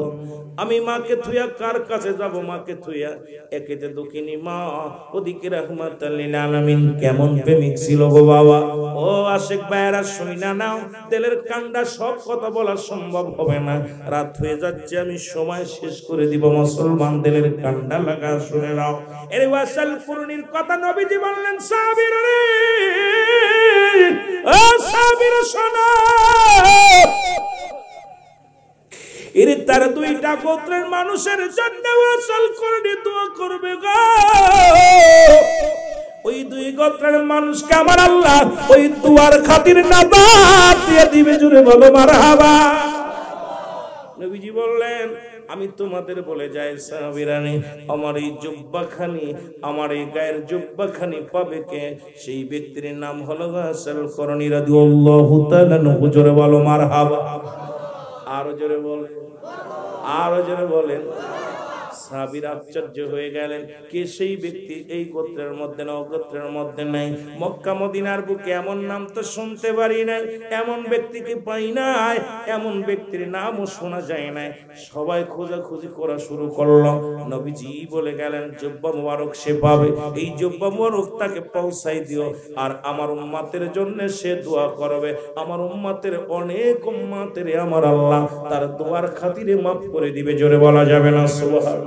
আমি মাকে থুইয়া কার কাছে যাব? মাকে থুইয়া একেতে দুঃখিনী মা, ওদিকে রাহমাতাল লিল আলামিন। কেমন প্রেমিক ছিল গো বাবা। ও আশিক ভাইরা শুইনা নাও, তেলের কান্ডা সব কথা বলা সম্ভব হবে না, রাত হয়ে যাচ্ছে, আমি সময় শেষ করে দিব। মুসলমান তেলের কান্ডা লাগা শুনে নাও। এর ওয়াসাল কুরনির কথা নবীজি বললেন, সাহাবীরা রে, ও সাহাবীরা শোনো, এর তার দুইটা গোত্রের মানুষের জন্য ওয়াসাল কুরনি দোয়া করবে গো। ওই দুই গোত্রের মানুষকে আমার আল্লাহ ওই দুয়ার খাতির নাজাত দিয়ে দিবে, জোরে বলো মারহাবা। নবীজি বললেন, আমি তোমাদের বলে যাই সাহাবীরানি, আমার এই জুব্বাখানি, আমার এই গায়ের জুব্বাখানি পাবে কে? সেই ব্যক্তির নাম হলো ওয়াসাল কুরনি রাদিয়াল্লাহু তাআলা আনহু, জোরে বলো মারহাবা। আরো জোরে বলেন, আরো জোরে বলেন। সাহাবীরা আশ্চর্য হয়ে গেলেন, কে সেই ব্যক্তি? এই গোত্রের মধ্যে না, গোত্রের মধ্যে নাই। মক্কা মদিনার বুকে এমন নাম তো শুনতে পারি নাই, এমন ব্যক্তিকে পাই নাই, এমন ব্যক্তির নামও শোনা যায় নাই। সবাই খোঁজাখুঁজি করা শুরু করলো। নবীজি বলে গেলেন, জুব্বা মুবারক সে পাবে, এই জুব্বা মুবারক তাকে পৌঁছাই দিও, আর আমার উম্মতের জন্য সে দোয়া করবে। আমার উম্মতের অনেক উম্মতের আমার আল্লাহ তার দোয়ার খাতিরে মাফ করে দিবে, জোরে বলা যাবে না সুবহান।